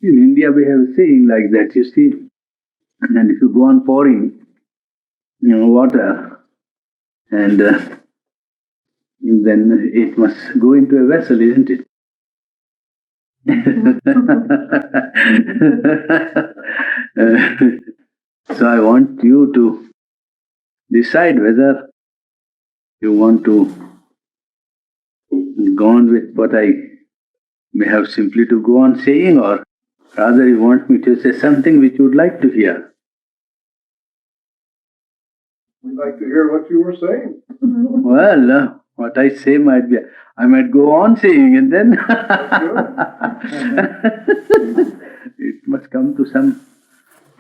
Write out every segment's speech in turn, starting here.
In India we have a saying like that, you see, and if you go on pouring, water, and then it must go into a vessel, isn't it? So I want you to decide whether you want to go on with what I may have simply to go on saying, or rather you want me to say something which you would like to hear. We'd like to hear what you were saying. Well, what I say might be, I might go on saying, and then it must come to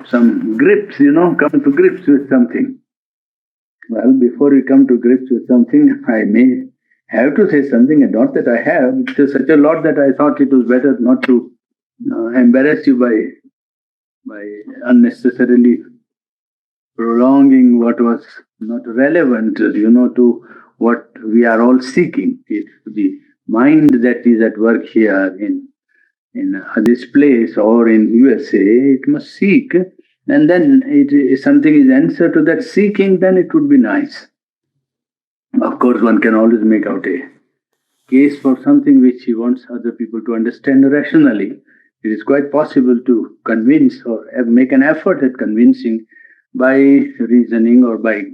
some grips, come to grips with something. Well, before we come to grips with something, I may have to say something, and not that I have. It's such a lot that I thought it was better not to embarrass you by unnecessarily prolonging what was not relevant, to what we are all seeking. If the mind that is at work here in this place or in USA, it must seek, and then if something is answer to that seeking, then it would be nice. Of course, one can always make out a case for something which he wants other people to understand rationally. It is quite possible to convince or make an effort at convincing by reasoning or by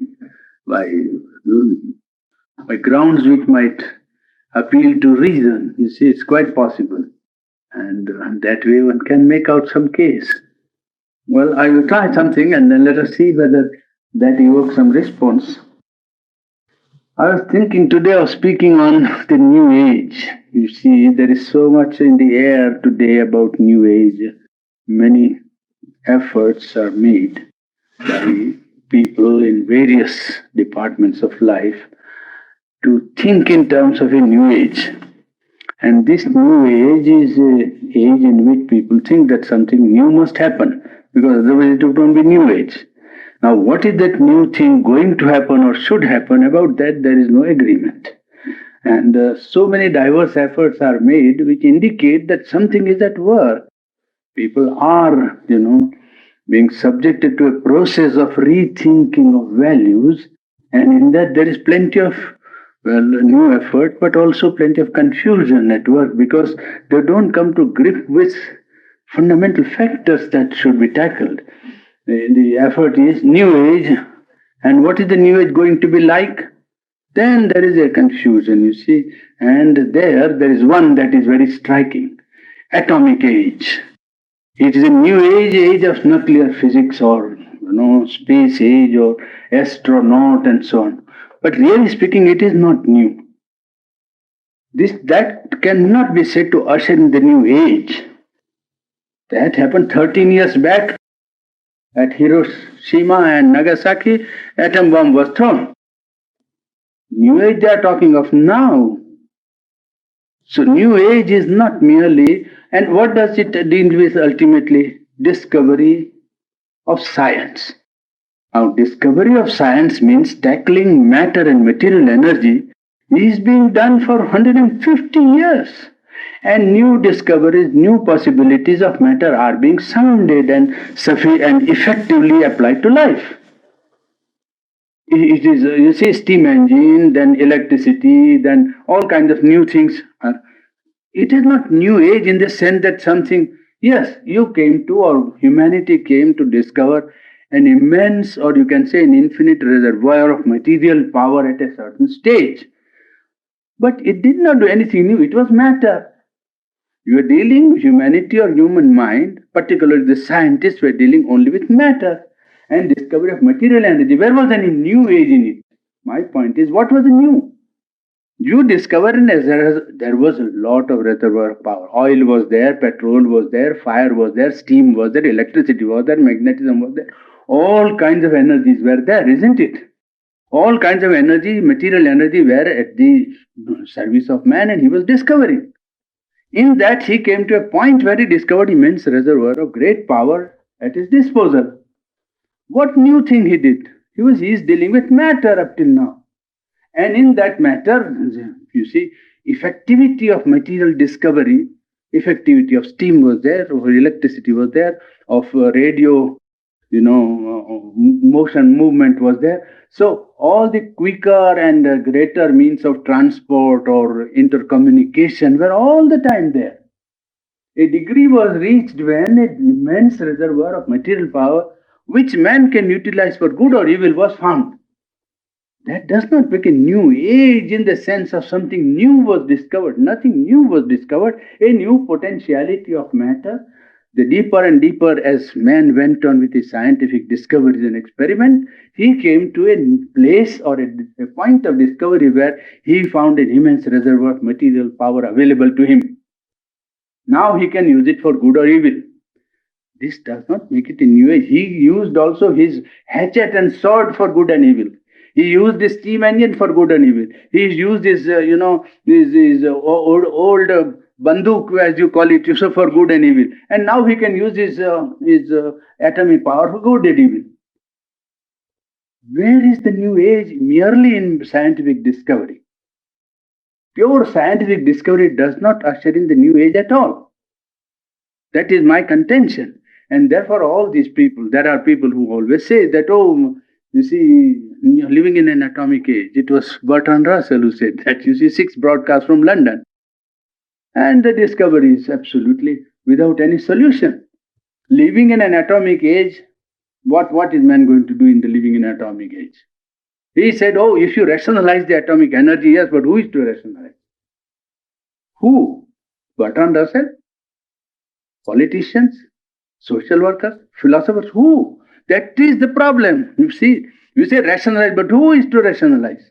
grounds which might appeal to reason. You see, it's quite possible. And that way one can make out some case. Well, I will try something and then let us see whether that evokes some response. I was thinking today of speaking on the New Age. You see, there is so much in the air today about New Age. Many efforts are made by people in various departments of life to think in terms of a New Age. And this New Age is an age in which people think that something new must happen, because otherwise it won't be New Age. Now, what is that new thing going to happen or should happen? About that there is no agreement. And so many diverse efforts are made which indicate that something is at work. People are, being subjected to a process of rethinking of values, and in that there is plenty of new effort, but also plenty of confusion at work, because they don't come to grip with fundamental factors that should be tackled. The effort is New Age, and what is the New Age going to be like? Then there is a confusion, you see, and there is one that is very striking: atomic age. It is a New Age, age of nuclear physics, or space age, or astronaut, and so on. But really speaking, it is not new. That cannot be said to usher in the New Age. That happened 13 years back. At Hiroshima and Nagasaki, atom bomb was thrown. New Age they are talking of now. So New Age is not merely, and what does it deal with ultimately? Discovery of science. Now, discovery of science means tackling matter and material energy is being done for 150 years. And new discoveries, new possibilities of matter are being sounded and effectively applied to life. It is, you see, steam engine, then electricity, then all kinds of new things. It is not New Age in the sense that something, yes, you came to, or humanity came to discover an immense, or you can say an infinite reservoir of material power at a certain stage. But it did not do anything new, it was matter. You are dealing, humanity or human mind, particularly the scientists were dealing only with matter and discovery of material energy. Where was any New Age in it? My point is, what was new? You discovered there was a lot of reservoir power. Oil was there, petrol was there, fire was there, steam was there, electricity was there, magnetism was there. All kinds of energies were there, isn't it? All kinds of energy, material energy were at the service of man, and he was discovering. In that he came to a point where he discovered immense reservoir of great power at his disposal. What new thing he did? He is dealing with matter up till now. And in that matter, you see, effectivity of material discovery effectivity of steam was there, of electricity was there, of radio, motion movement was there. So all the quicker and greater means of transport or intercommunication were all the time there. A degree was reached when an immense reservoir of material power, which man can utilize for good or evil, was found. That does not make a new age in the sense of something new was discovered. Nothing new was discovered, a new potentiality of matter. The deeper and deeper as man went on with his scientific discoveries and experiment, he came to a place or a point of discovery where he found an immense reservoir of material power available to him. Now he can use it for good or evil. This does not make it a new age. He used also his hatchet and sword for good and evil. He used the steam engine for good and evil. He used his, his old banduk, as you call it, for good and evil. And now he can use his atomic power for good and evil. Where is the new age? Merely in scientific discovery. Pure scientific discovery does not usher in the new age at all. That is my contention. And therefore, all these people, there are people who always say that, oh, you see, living in an atomic age. It was Bertrand Russell who said that. You see, 6 broadcasts from London. And the discovery is absolutely without any solution. Living in an atomic age, what is man going to do in the living in an atomic age? He said, oh, if you rationalize the atomic energy, yes, but who is to rationalize? Who? Bertrand Russell? Politicians? Social workers? Philosophers? Who? That is the problem. You see, you say rationalize, but who is to rationalize?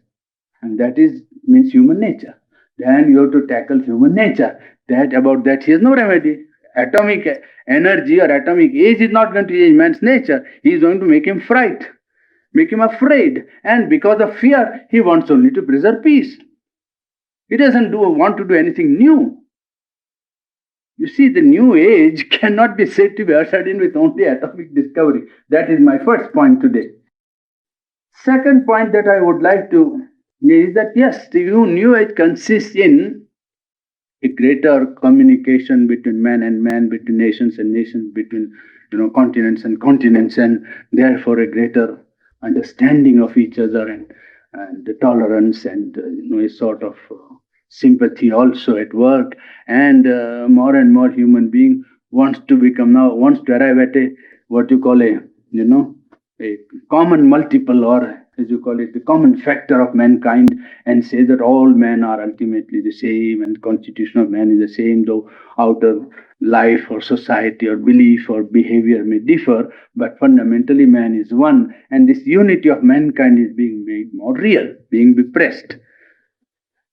And that means human nature. Then you have to tackle human nature. About that, he has no remedy. Atomic energy or atomic age is not going to change man's nature. He is going to make him fright, make him afraid. And because of fear, he wants only to preserve peace. He doesn't want to do anything new. You see, the new age cannot be said to be ushered in with only atomic discovery. That is my first point today. Second point that I would like to is that yes, the new age consists in a greater communication between man and man, between nations and nations, between continents and continents, and therefore a greater understanding of each other and the tolerance and a sort of sympathy also at work, and more human being wants to arrive at a what you call a common multiple, or as you call it, the common factor of mankind, and say that all men are ultimately the same and the constitution of man is the same, though outer life or society or belief or behavior may differ, but fundamentally man is one, and this unity of mankind is being made more real, being repressed.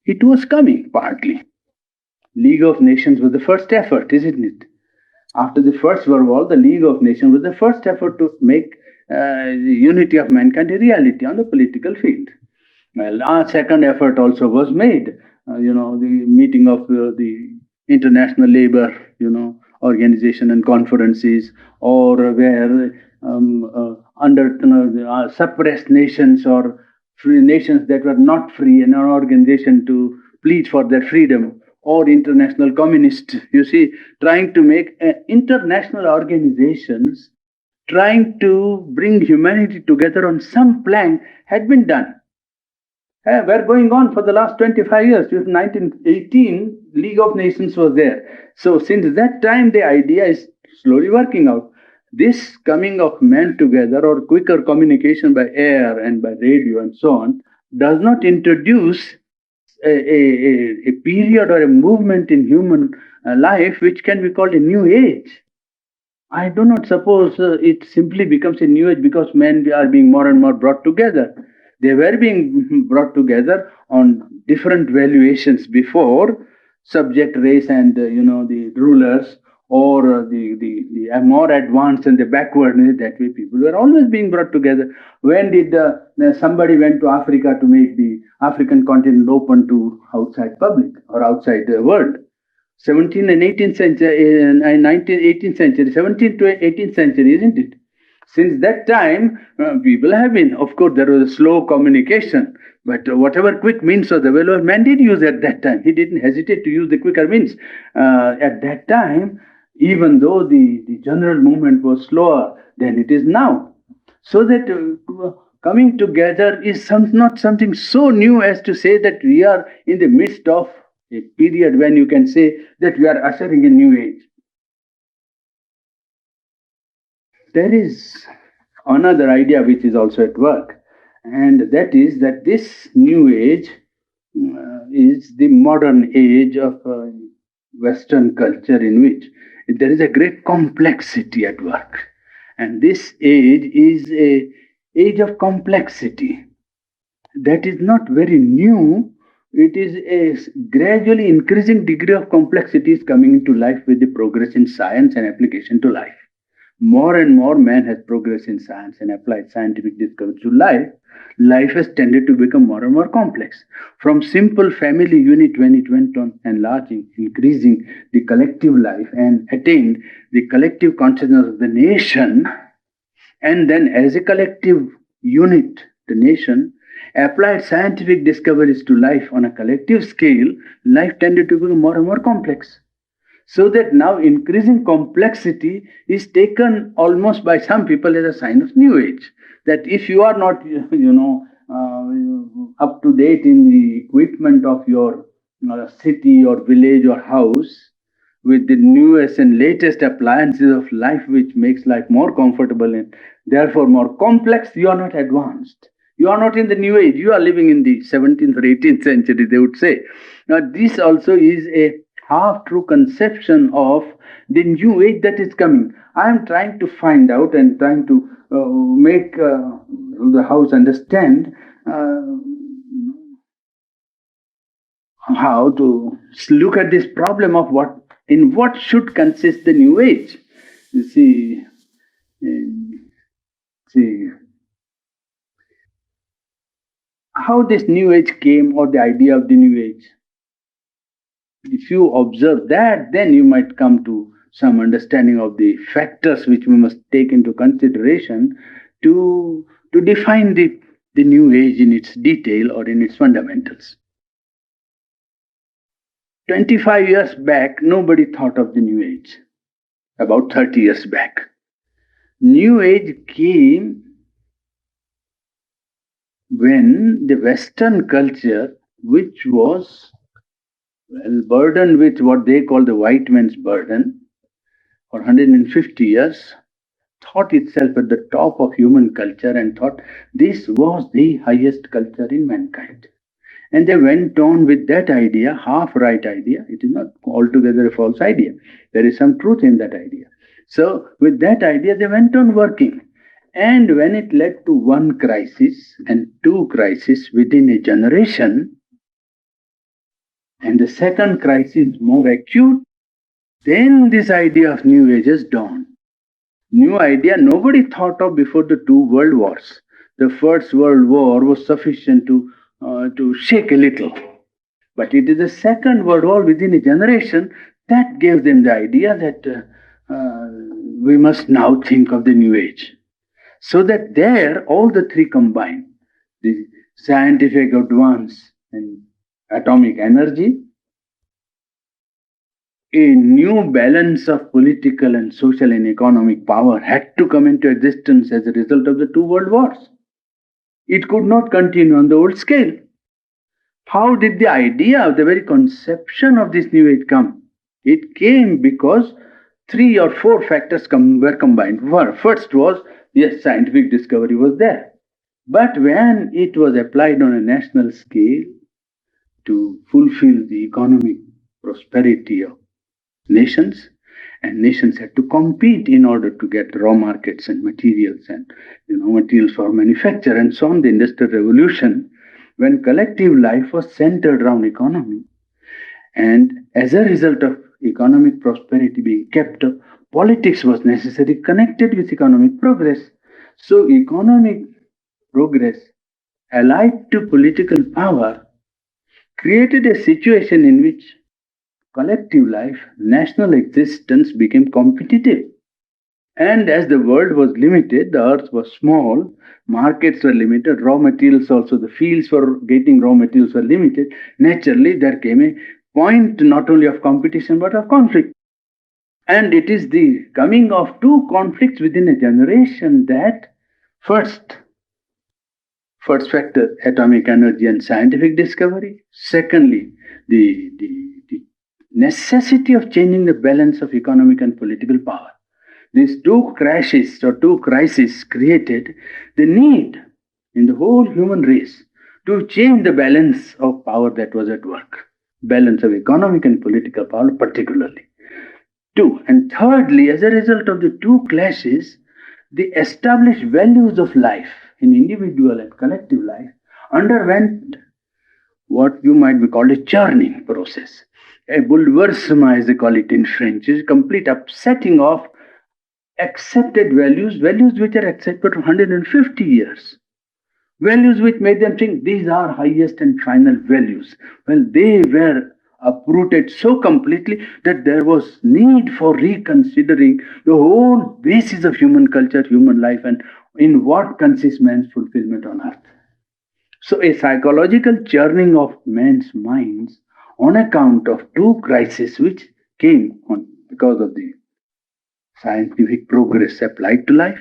It was coming partly. League of Nations was the first effort, isn't it? After the First World War, the League of Nations was the first effort to make the unity of mankind a reality on the political field. Well, our second effort also was made. The meeting of the International Labour, Organization and conferences, or where under suppressed nations or free nations that were not free, and an organization to plead for their freedom, or international communists, trying to make international organizations, trying to bring humanity together on some plank had been done. Were going on for the last 25 years. 1918, League of Nations was there. So since that time, the idea is slowly working out. This coming of men together, or quicker communication by air and by radio and so on, does not introduce a period or a movement in human life which can be called a new age. I do not suppose it simply becomes a new age because men are being more and more brought together. They were being brought together on different valuations before, subject race and the rulers, or the more advanced and the backwardness. That way people were always being brought together. When did somebody went to Africa to make the African continent open to outside public or outside the world? 17th and 18th century, 18th century, 17th to 18th century, isn't it? Since that time, people have been, of course, there was a slow communication, but whatever quick means was available, man did use at that time. He didn't hesitate to use the quicker means. At that time, even though the general movement was slower than it is now. So that coming together is not something so new as to say that we are in the midst of a period when you can say that we are ushering a new age. There is another idea which is also at work, and that is that this new age is the modern age of Western culture in which there is a great complexity at work. And this age is a age of complexity that is not very new. It is a gradually increasing degree of complexity is coming into life with the progress in science and application to life. More and more man has progressed in science and applied scientific discoveries to life. Life has tended to become more and more complex. From simple family unit when it went on enlarging, increasing the collective life and attained the collective consciousness of the nation, and then as a collective unit, the nation, applied scientific discoveries to life on a collective scale, life tended to become more and more complex. So that now increasing complexity is taken almost by some people as a sign of new age. That if you are not, up to date in the equipment of your city or village or house, with the newest and latest appliances of life, which makes life more comfortable and therefore more complex, you are not advanced. You are not in the new age. You are living in the 17th or 18th century, they would say. Now, this also is a half true conception of the new age that is coming. I am trying to find out and trying to make the house understand how to look at this problem of what should consist the new age. You see, see how this new age came, or the idea of the new age. If you observe that, then you might come to some understanding of the factors which we must take into consideration to define the new age in its detail or in its fundamentals. 25 years back, nobody thought of the new age. About 30 years back, new age came when the Western culture, which was burdened with what they call the white man's burden for 150 years, thought itself at the top of human culture and thought this was the highest culture in mankind. And they went on with that idea, half right idea. It is not altogether a false idea. There is some truth in that idea. So, with that idea, they went on working. And when it led to one crisis and two crises within a generation, and the second crisis more acute, then this idea of new ages dawned. New idea nobody thought of before the two world wars. The First World War was sufficient to shake a little. But it is the Second World War within a generation that gave them the idea that we must now think of the new age. So that there, all the three combine: the scientific advance and atomic energy, a new balance of political and social and economic power had to come into existence as a result of the two world wars. It could not continue on the old scale. How did the idea of the very conception of this new age come? It came because three or four factors were combined. First was, yes, scientific discovery was there. But when it was applied on a national scale to fulfill the economic prosperity of nations, and nations had to compete in order to get raw markets and materials and materials for manufacture and so on, the industrial revolution, when collective life was centered around economy, and as a result of economic prosperity being kept up, politics was necessarily connected with economic progress. So economic progress allied to political power created a situation in which collective life, national existence became competitive. And as the world was limited, the earth was small, markets were limited, raw materials also, the fields for getting raw materials were limited. Naturally, there came a point not only of competition but of conflict. And it is the coming of two conflicts within a generation that first, first factor, atomic energy and scientific discovery. Secondly, the necessity of changing the balance of economic and political power. These two crashes or two crises created the need in the whole human race to change the balance of power that was at work. Balance of economic and political power, particularly. Two. And thirdly, as a result of the two clashes, the established values of life in individual and collective life underwent what you might be called a churning process. A bouleversement, as they call it in French, is a complete upsetting of accepted values, values which are accepted for 150 years. Values which made them think these are highest and final values. Well, they were uprooted so completely that there was need for reconsidering the whole basis of human culture, human life, and in what consists man's fulfillment on earth. So a psychological churning of men's minds on account of two crises which came on because of the scientific progress applied to life,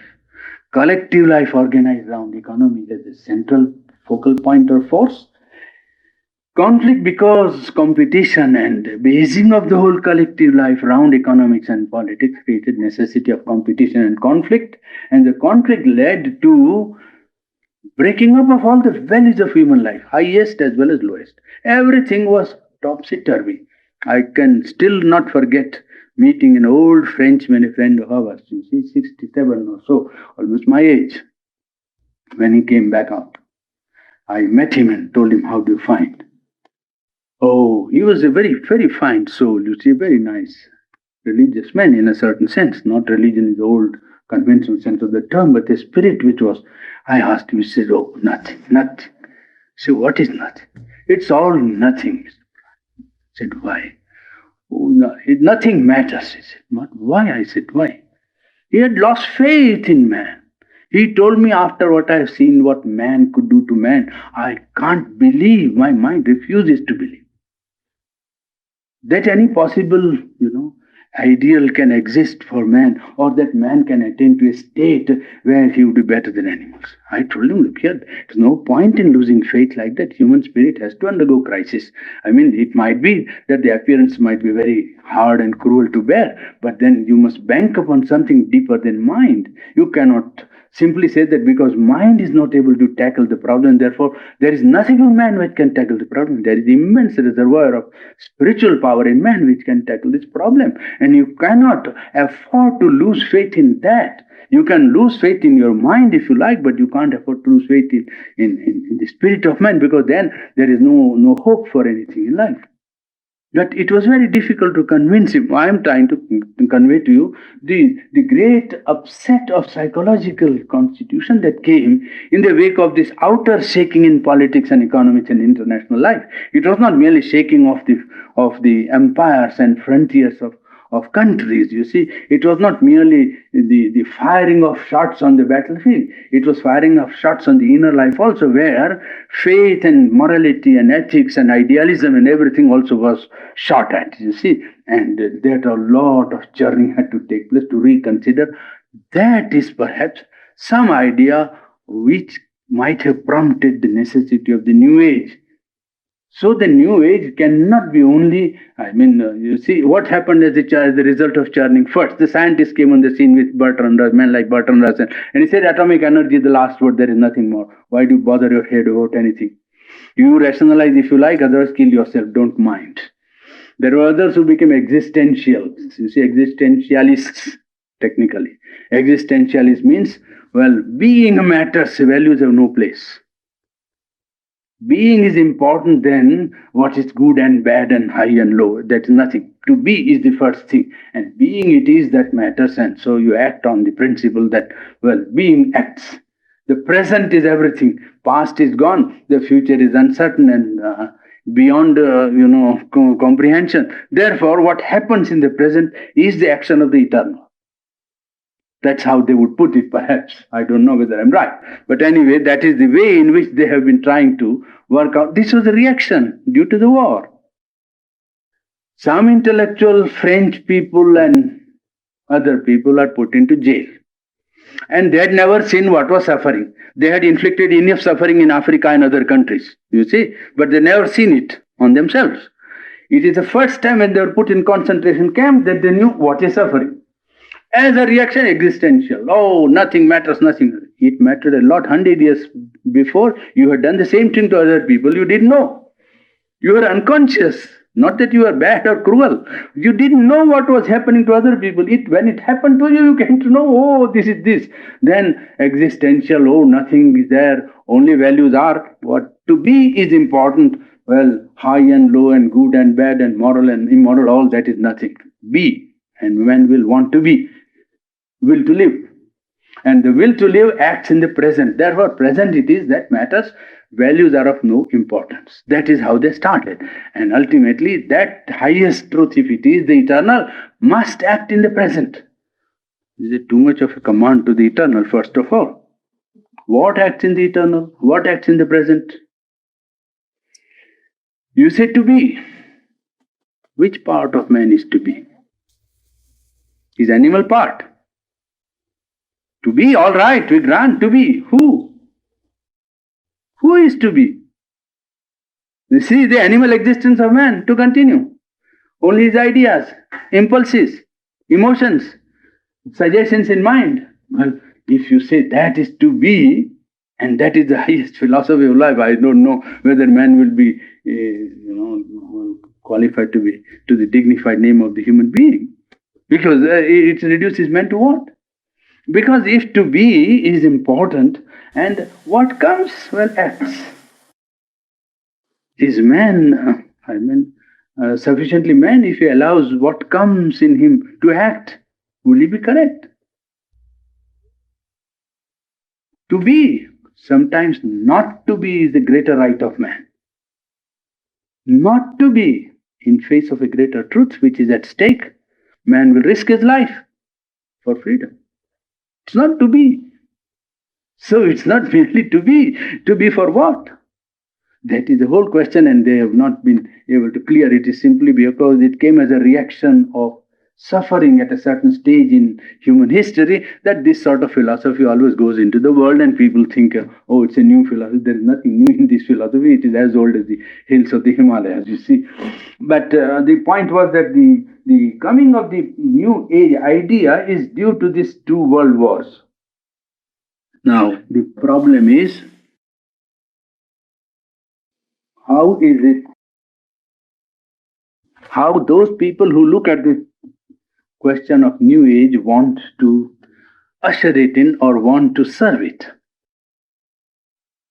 collective life organized around economy as a central focal point or force, conflict because competition and basing of the whole collective life around economics and politics created necessity of competition and conflict, and the conflict led to breaking up of all the values of human life, highest as well as lowest. Everything was topsy-turvy. I can still not forget meeting an old Frenchman, a friend of ours, he's 67 or so, almost my age. When he came back out, I met him and told him, how do you find? Oh, he was a very, very fine soul, you see, very nice religious man in a certain sense, not religion in the old conventional sense of the term, but the spirit which was. I asked him, he said, oh, nothing, nothing. I said, what is nothing? It's all nothing. I said, why? Oh, no, nothing matters. He said, what? Why? I said, why? He had lost faith in man. He told me, after what I have seen, what man could do to man, I can't believe, my mind refuses to believe that any possible, ideal can exist for man, or that man can attain to a state where he would be better than animals. I told him, look here, there's no point in losing faith like that. Human spirit has to undergo crisis. I mean, it might be that the appearance might be very hard and cruel to bear, but then you must bank upon something deeper than mind. You cannot simply say that because mind is not able to tackle the problem, therefore there is nothing of man which can tackle the problem. There is immense reservoir of spiritual power in man which can tackle this problem, and you cannot afford to lose faith in that. You can lose faith in your mind if you like, but you can't afford to lose faith in the spirit of man, because then there is no hope for anything in life. That it was very difficult to convince him. I am trying to convey to you the great upset of psychological constitution that came in the wake of this outer shaking in politics and economics and international life. It was not merely shaking of the empires and frontiers of countries, you see. It was not merely the firing of shots on the battlefield. It was firing of shots on the inner life also, where faith and morality and ethics and idealism and everything also was shot at, you see. And that a lot of churning had to take place to reconsider. That is perhaps some idea which might have prompted the necessity of the New Age. So the New Age cannot be only, you see, what happened as the result of churning? First, the scientists came on the scene with Bertrand Russell, men like Bertrand Russell, and he said atomic energy is the last word, there is nothing more. Why do you bother your head about anything? You rationalize if you like, otherwise kill yourself, don't mind. There were others who became existentialists, you see, existentialists, technically. Existentialist means, well, being matters, values have no place. Being is important, then what is good and bad and high and low, that is nothing. To be is the first thing, and being it is that matters, and so you act on the principle that, well, being acts. The present is everything, past is gone, the future is uncertain and beyond comprehension. Therefore, what happens in the present is the action of the eternal. That's how they would put it, perhaps. I don't know whether I'm right. But anyway, that is the way in which they have been trying to work out. This was a reaction due to the war. Some intellectual French people and other people are put into jail. And they had never seen what was suffering. They had inflicted enough suffering in Africa and other countries, you see, but they never seen it on themselves. It is the first time when they were put in concentration camp that they knew what is suffering. As a reaction, existential. Oh, nothing matters, nothing. It mattered a lot. 100 years before, you had done the same thing to other people. You didn't know. You were unconscious. Not that you were bad or cruel. You didn't know what was happening to other people. When it happened to you, you came to know, oh, this is this. Then existential, oh, nothing is there. Only values are. What to be is important. Well, high and low and good and bad and moral and immoral, all that is nothing. Be. And man will want to be. Will to live. And the will to live acts in the present. Therefore, present it is that matters. Values are of no importance. That is how they started. And ultimately, that highest truth, if it is the eternal, must act in the present. Is it too much of a command to the eternal, first of all? What acts in the eternal? What acts in the present? You say to be. Which part of man is to be? His animal part. To be, all right, we grant to be. Who? Who is to be? You see the animal existence of man to continue. Only his ideas, impulses, emotions, suggestions in mind. Well, if you say that is to be, and that is the highest philosophy of life, I don't know whether man will be, qualified to be to the dignified name of the human being, because it reduces man to what? Because if to be is important, and what comes, well, acts. Is man, sufficiently man if he allows what comes in him to act? Will he be correct? To be, sometimes not to be is the greater right of man. Not to be, in face of a greater truth which is at stake, man will risk his life for freedom. It's not to be. So it's not merely to be. To be for what? That is the whole question, and they have not been able to clear it. Is simply because it came as a reaction of suffering at a certain stage in human history, that this sort of philosophy always goes into the world, and people think, oh, it's a new philosophy. There is nothing new in this philosophy. It is as old as the hills of the Himalayas, you see. But the point was that the coming of the new age idea is due to these two world wars. Now, the problem is, how is it, how those people who look at the question of new age want to usher it in or want to serve it.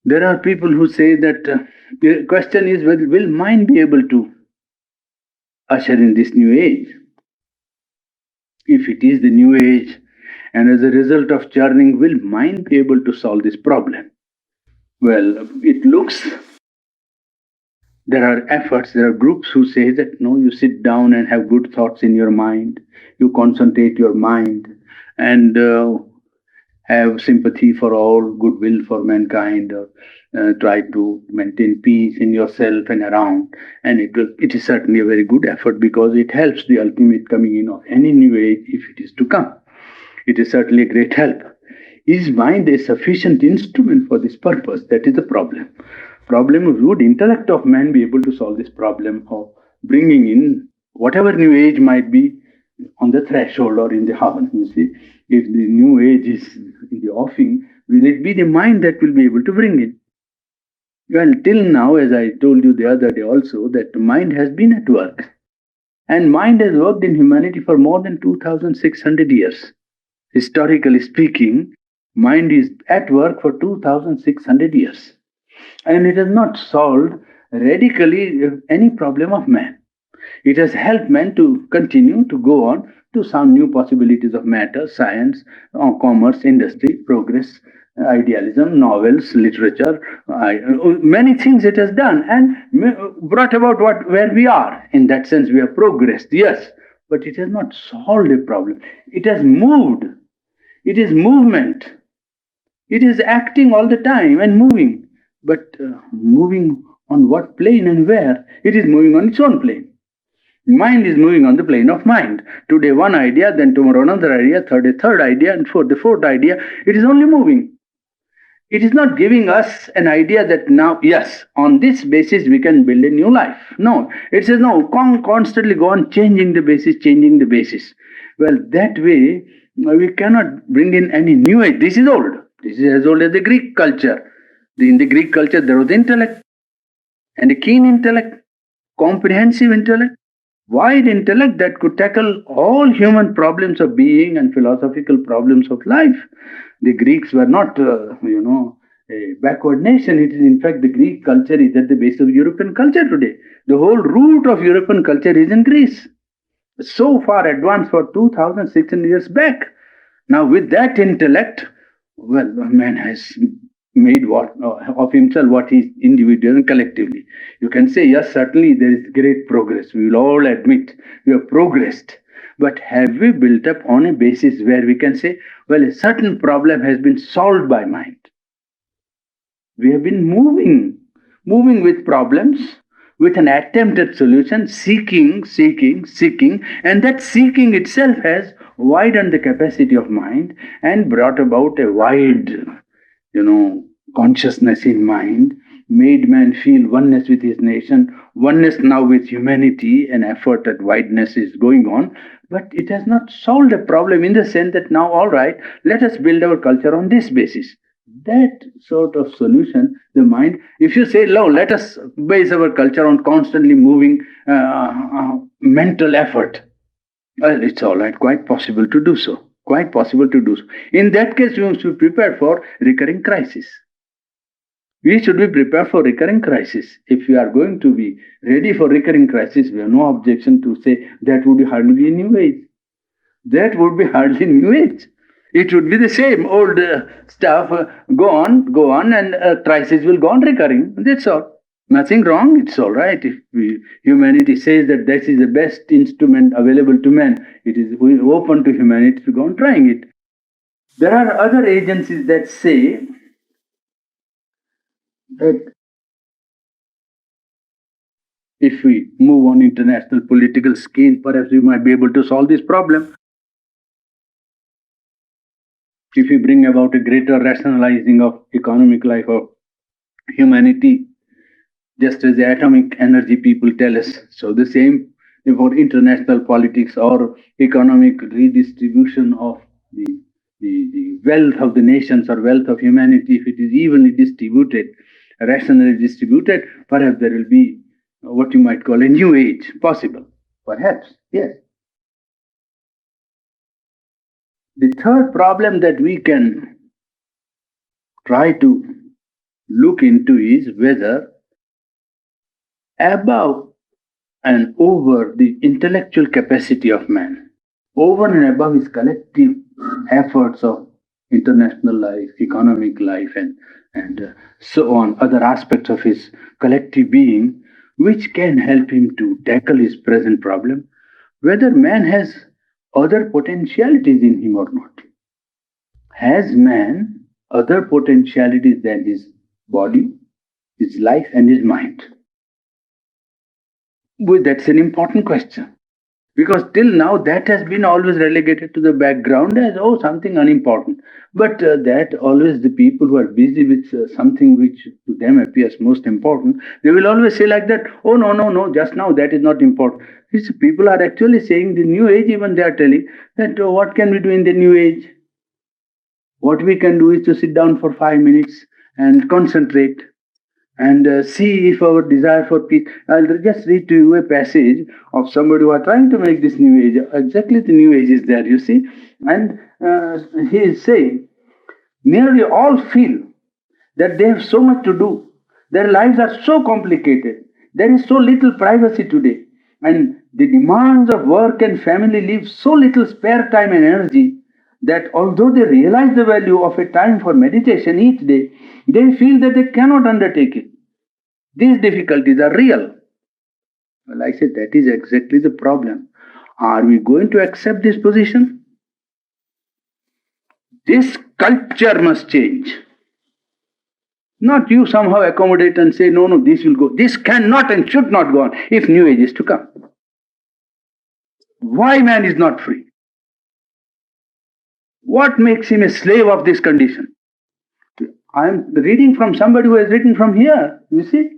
There are people who say that the question is, whether will mind be able to usher in this new age? If it is the new age, and as a result of churning, will mind be able to solve this problem? Well, it looks, there are efforts, there are groups who say that no, you sit down and have good thoughts in your mind, you concentrate your mind and have sympathy for all, goodwill for mankind, try to maintain peace in yourself and around. And it is certainly a very good effort, because it helps the ultimate coming in of any new age if it is to come. It is certainly a great help. Is mind a sufficient instrument for this purpose? That is the problem. Problem of would intellect of man be able to solve this problem of bringing in whatever new age might be on the threshold or in the oven? You see, if the new age is in the offing, will it be the mind that will be able to bring it? Well, till now, as I told you the other day also, that mind has been at work. And mind has worked in humanity for more than 2,600 years. Historically speaking, mind is at work for 2,600 years. And it has not solved radically any problem of man. It has helped man to continue to go on to some new possibilities of matter, science, commerce, industry, progress, idealism, novels, literature, many things it has done, and brought about where we are. In that sense, we have progressed, yes, but it has not solved a problem. It has moved It is movement. It is acting all the time and moving. But moving on what plane and where? It is moving on its own plane. Mind is moving on the plane of mind. Today one idea, then tomorrow another idea, a third idea, and the fourth idea. It is only moving. It is not giving us an idea that now, yes, on this basis we can build a new life. No, it says no, constantly go on changing the basis, changing the basis. Well, that way we cannot bring in any new age. This is old. This is as old as the Greek culture. In the Greek culture, there was intellect, and a keen intellect, comprehensive intellect, wide intellect that could tackle all human problems of being and philosophical problems of life. The Greeks were not, a backward nation. It is, in fact, the Greek culture is at the base of European culture today. The whole root of European culture is in Greece. So far advanced for 2,600 years back. Now, with that intellect, well, man has made what of himself what he is individually and collectively. You can say, yes, certainly there is great progress. We will all admit we have progressed. But have we built up on a basis where we can say, well, a certain problem has been solved by mind? We have been moving with problems, with an attempt at solution, seeking, and that seeking itself has widened the capacity of mind and brought about a wide, consciousness in mind, made man feel oneness with his nation, oneness now with humanity. An effort at wideness is going on, but it has not solved a problem in the sense that now, all right, let us build our culture on this basis. That sort of solution, the mind, if you say, no, let us base our culture on constantly moving mental effort, well, it's all right, quite possible to do so. Quite possible to do so. In that case, we should prepare for recurring crisis. We should be prepared for recurring crisis. If we are going to be ready for recurring crisis, we have no objection to say that would hardly be a new age. That would be hardly new age. It would be the same old stuff. Go on, and crisis will go on recurring. That's all. Nothing wrong. It's all right. If humanity says that this is the best instrument available to man, it is open to humanity to go on trying it. There are other agencies that say that if we move on international political scale, perhaps we might be able to solve this problem. If we bring about a greater rationalizing of economic life of humanity, just as the atomic energy people tell us, so the same for international politics or economic redistribution of the wealth of the nations or wealth of humanity, if it is evenly distributed, rationally distributed, perhaps there will be what you might call a new age possible. Perhaps, yes. The third problem that we can try to look into is whether above and over the intellectual capacity of man, over and above his collective efforts of international life, economic life, and so on, other aspects of his collective being, which can help him to tackle his present problem, whether man has other potentialities in him or not. Has man other potentialities than his body, his life, and his mind? Well, that's an important question. Because till now that has been always relegated to the background as, oh, something unimportant. But that always the people who are busy with something which to them appears most important, they will always say like that, oh, no, just now that is not important. These people are actually saying the new age, even they are telling that what can we do in the new age? What we can do is to sit down for 5 minutes and concentrate and see if our desire for peace. I'll just read to you a passage of somebody who are trying to make this new age. Exactly the new age is there, you see. And he is saying, nearly all feel that they have so much to do. Their lives are so complicated. There is so little privacy today. And the demands of work and family leave so little spare time and energy that although they realize the value of a time for meditation each day, they feel that they cannot undertake it. These difficulties are real. Well, I said that is exactly the problem. Are we going to accept this position? This culture must change. Not you somehow accommodate and say, no, this will go. This cannot and should not go on if new age is to come. Why man is not free? What makes him a slave of this condition? I am reading from somebody who has written from here, you see.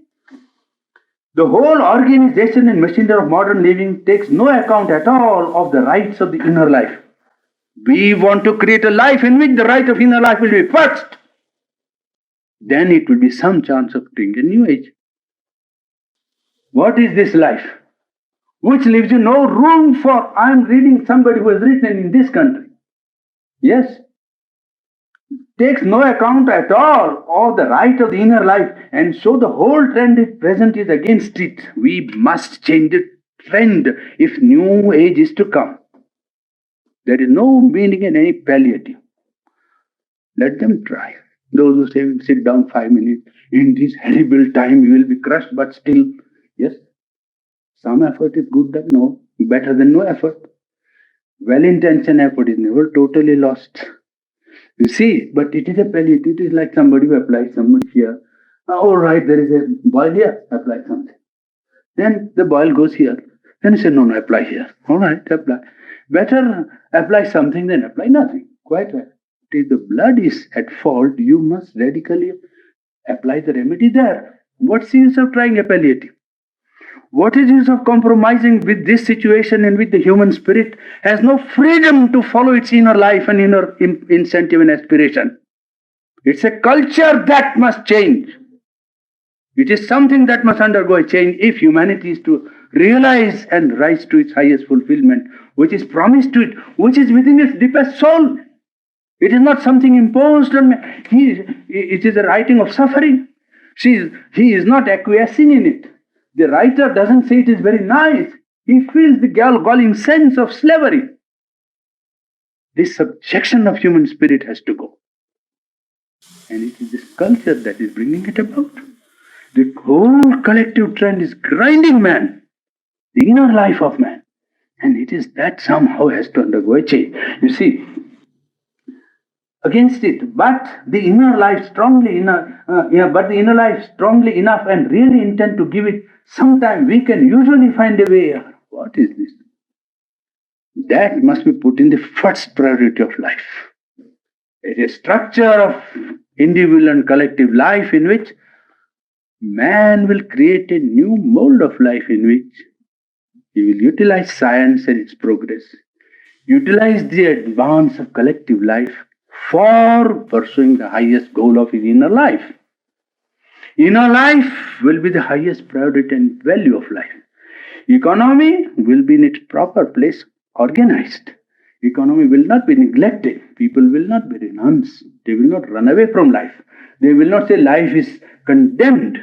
The whole organization and machinery of modern living takes no account at all of the rights of the inner life. We want to create a life in which the right of inner life will be first. Then it will be some chance of doing a new age. What is this life? Which leaves you no room for, I am reading somebody who has written in this country. Yes. Takes no account at all of the right of the inner life, and so the whole trend at present is against it. We must change the trend if new age is to come. There is no meaning in any palliative. Let them try. Those who say, sit down 5 minutes, in this horrible time you will be crushed, but still, yes, some effort is good than no, better than no effort. Well-intentioned effort is never totally lost. You see, but it is a palliative. It is like somebody who applies something here. All right, there is a boil here, apply something. Then the boil goes here. Then he said, no, apply here. All right, apply. Better apply something than apply nothing. Quite right. If the blood is at fault, you must radically apply the remedy there. What's the use of trying a palliative? What is the use of compromising with this situation in which the human spirit has no freedom to follow its inner life and inner incentive and aspiration? It's a culture that must change. It is something that must undergo a change if humanity is to realize and rise to its highest fulfillment, which is promised to it, which is within its deepest soul. It is not something imposed on me. It is a writing of suffering. He is not acquiescing in it. The writer doesn't say it is very nice. He feels the galling sense of slavery. This subjection of human spirit has to go. And it is this culture that is bringing it about. The whole collective trend is grinding man, the inner life of man. And it is that somehow has to undergo a change. You see, against it, but the inner life strongly enough and really intend to give it some time, we can usually find a way. What is this? That must be put in the first priority of life. It is a structure of individual and collective life in which man will create a new mold of life in which he will utilize science and its progress, utilize the advance of collective life for pursuing the highest goal of his inner life. Inner life will be the highest priority and value of life. Economy will be in its proper place, organized. Economy will not be neglected. People will not be renounced. They will not run away from life. They will not say life is condemned.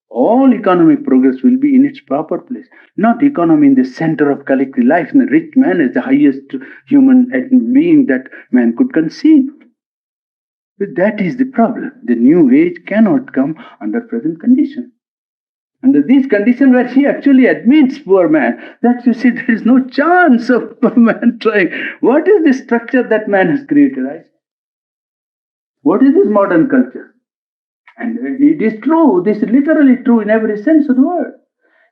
All economic progress will be in its proper place. Not economy in the center of collective life. And the rich man is the highest human being that man could conceive. But that is the problem. The new age cannot come under present condition. Under these conditions where he actually admits, poor man, that you see there is no chance of man trying. What is the structure that man has created, right? What is this modern culture? And it is true, this is literally true in every sense of the word.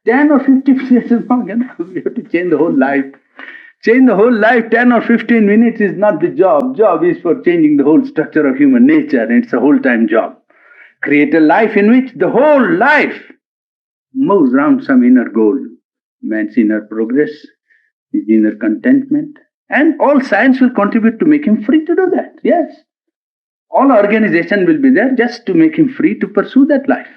10 or 15 minutes is not enough. We have to change the whole life. Change the whole life, 10 or 15 minutes is not the job. Job is for changing the whole structure of human nature, and it's a whole-time job. Create a life in which the whole life moves around some inner goal. Man's inner progress, his inner contentment, and all science will contribute to make him free to do that. Yes. All organization will be there just to make him free to pursue that life.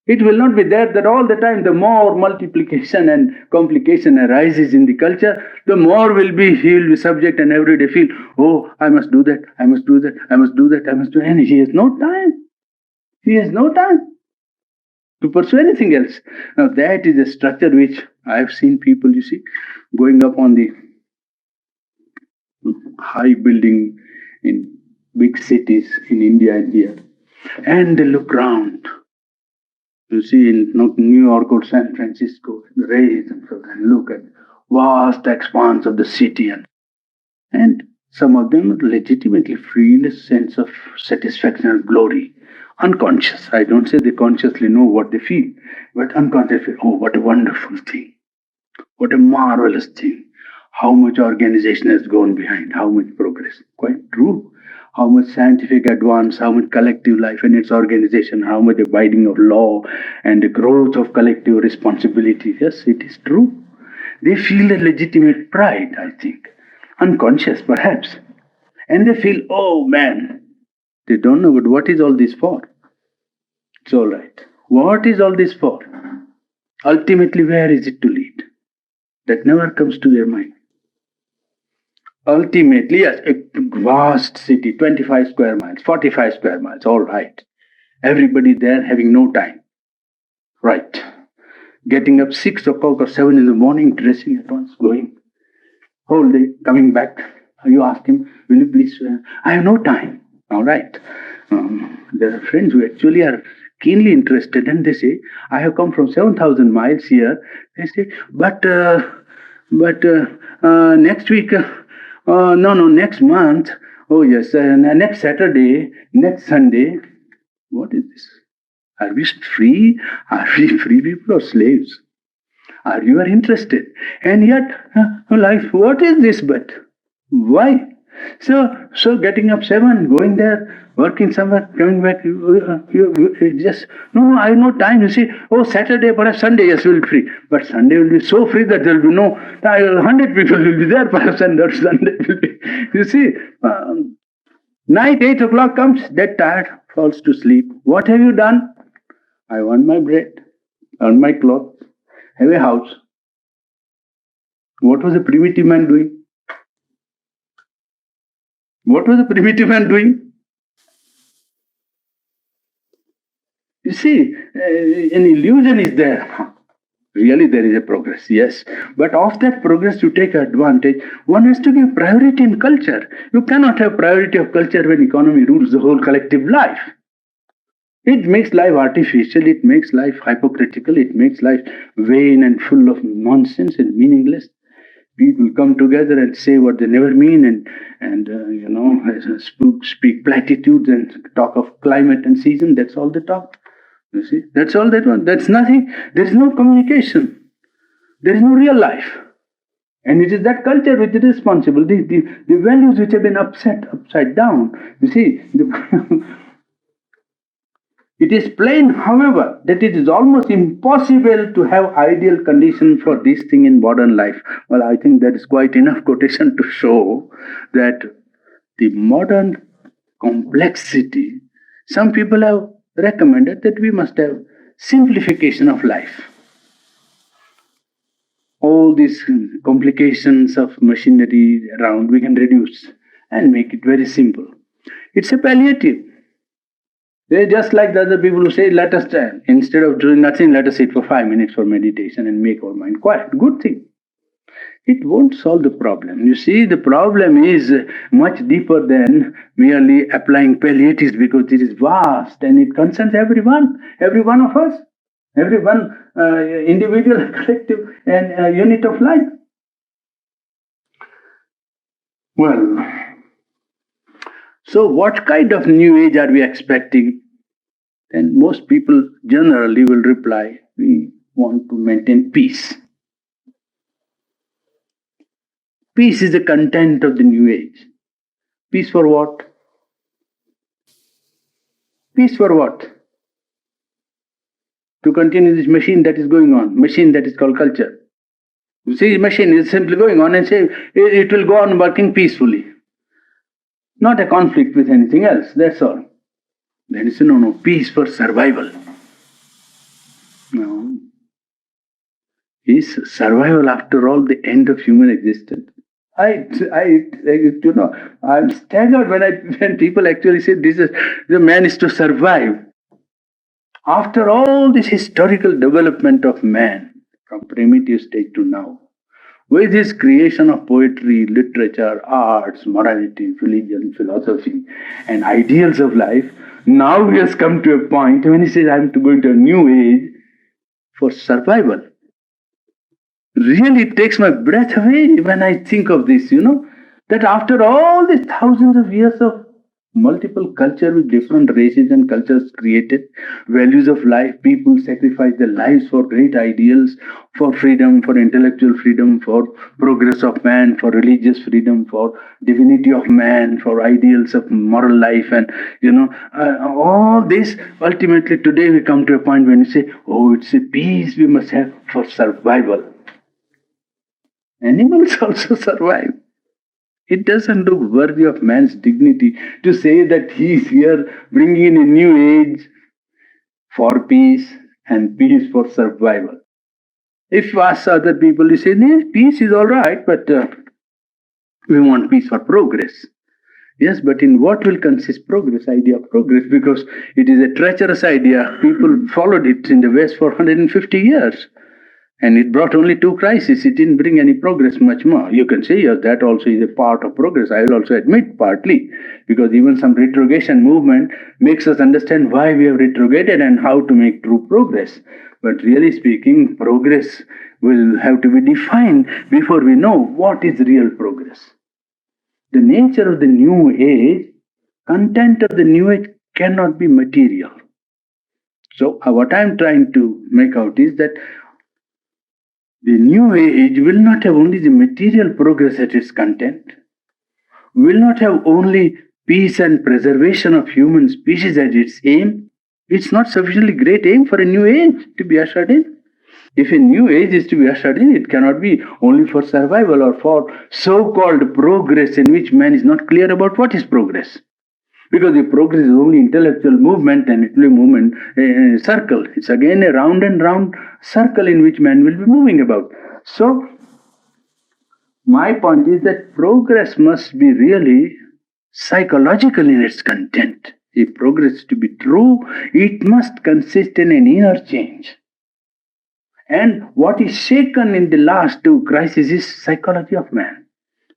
It will not be there that all the time the more multiplication and complication arises in the culture, the more he will be subject and every day feel, oh, I must do that, I must do that, I must do that, I must do that. And he has no time. He has no time to pursue anything else. Now that is a structure which I have seen people, you see, going up on the high building in big cities in India and here, and they look round. You see in New York or San Francisco, the rays and so on, look at vast expanse of the city and Some of them legitimately feel a sense of satisfaction and glory. Unconscious. I don't say they consciously know what they feel, but unconsciously, oh, what a wonderful thing. What a marvelous thing. How much organization has gone behind, how much progress. Quite true. How much scientific advance, how much collective life and its organization, how much abiding of law and the growth of collective responsibility. Yes, it is true. They feel a legitimate pride, I think. Unconscious, perhaps. And they feel, oh man, they don't know, but what is all this for? It's all right. What is all this for? Ultimately, where is it to lead? That never comes to their mind. Ultimately, yes, a vast city, 25 square miles, 45 square miles, all right. Everybody there having no time. Right. Getting up 6 o'clock or 7 in the morning, dressing at once, going. Whole day, coming back. You ask him, will you please, I have no time. All right. There are friends who actually are keenly interested and they say, I have come from 7,000 miles here. They say, but next week, no, next month, oh yes, next Saturday, next Sunday. What is this? Are we free? Are we free people or slaves? Are you interested? And yet, life, what is this but? Why? So getting up 7, going there, working somewhere, coming back, you just, no, I have no time. You see, oh, Saturday, perhaps Sunday, yes, we'll be free. But Sunday will be so free that there will be no, 100 people will be there, perhaps, and that Sunday will be. You see, night, 8 o'clock comes, dead tired, falls to sleep. What have you done? I want my bread, earn my clothes, have a house. What was the primitive man doing? What was the primitive man doing? You see, an illusion is there. Really, there is a progress, yes. But of that progress, to take advantage, one has to give priority in culture. You cannot have priority of culture when economy rules the whole collective life. It makes life artificial, it makes life hypocritical, it makes life vain and full of nonsense and meaningless. People come together and say what they never mean and speak platitudes and talk of climate and season. That's all they talk. You see, that's all they want. That's nothing. There is no communication. There is no real life. And it is that culture which is responsible. The values which have been upside down. You see, it is plain, however, that it is almost impossible to have ideal conditions for this thing in modern life. Well, I think that is quite enough quotation to show that the modern complexity, some people have recommended that we must have simplification of life. All these complications of machinery around, we can reduce and make it very simple. It's a palliative. They're just like the other people who say, let us, instead of doing nothing, let us sit for 5 minutes for meditation and make our mind quiet. Good thing. It won't solve the problem. You see, the problem is much deeper than merely applying palliatives, because it is vast and it concerns everyone, every one of us, every one individual, collective, and unit of life. Well, so what kind of new age are we expecting? And most people generally will reply, we want to maintain peace. Peace is the content of the new age. Peace for what? Peace for what? To continue this machine that is going on, machine that is called culture. You see, machine is simply going on and say it will go on working peacefully. Not a conflict with anything else, that's all. Then it's no, peace for survival. No. Is survival after all the end of human existence? I'm staggered when people actually say this is the man is to survive. After all this historical development of man, from primitive stage to now, with his creation of poetry, literature, arts, morality, religion, philosophy, and ideals of life, now he has come to a point when he says, I'm going to a new age for survival. Really, it takes my breath away when I think of this, That after all these thousands of years of multiple culture with different races and cultures created values of life, people sacrifice their lives for great ideals, for freedom, for intellectual freedom, for progress of man, for religious freedom, for divinity of man, for ideals of moral life, and all this. Ultimately today we come to a point when we say, oh, it's a peace we must have for survival. Animals also survive. It doesn't look worthy of man's dignity to say that he is here bringing in a new age for peace and peace for survival. If you ask other people, you say, "Nee, peace is all right, but we want peace for progress." Yes, but in what will consist progress? Idea of progress, because it is a treacherous idea. People followed it in the West for 150 years. And it brought only two crises. It didn't bring any progress much more. You can say, yes, that also is a part of progress. I will also admit partly, because even some retrogression movement makes us understand why we have retrograded and how to make true progress. But really speaking, progress will have to be defined before we know what is real progress. The nature of the new age, content of the new age cannot be material. So what I am trying to make out is that the new age will not have only the material progress at its content, will not have only peace and preservation of human species as its aim. It's not sufficiently great aim for a new age to be ushered in. If a new age is to be ushered in, it cannot be only for survival or for so-called progress in which man is not clear about what is progress. Because the progress is only intellectual movement, and it will be movement circle. It's again a round and round circle in which man will be moving about. So my point is that progress must be really psychological in its content. If progress is to be true, it must consist in an inner change. And what is shaken in the last two crises is psychology of man.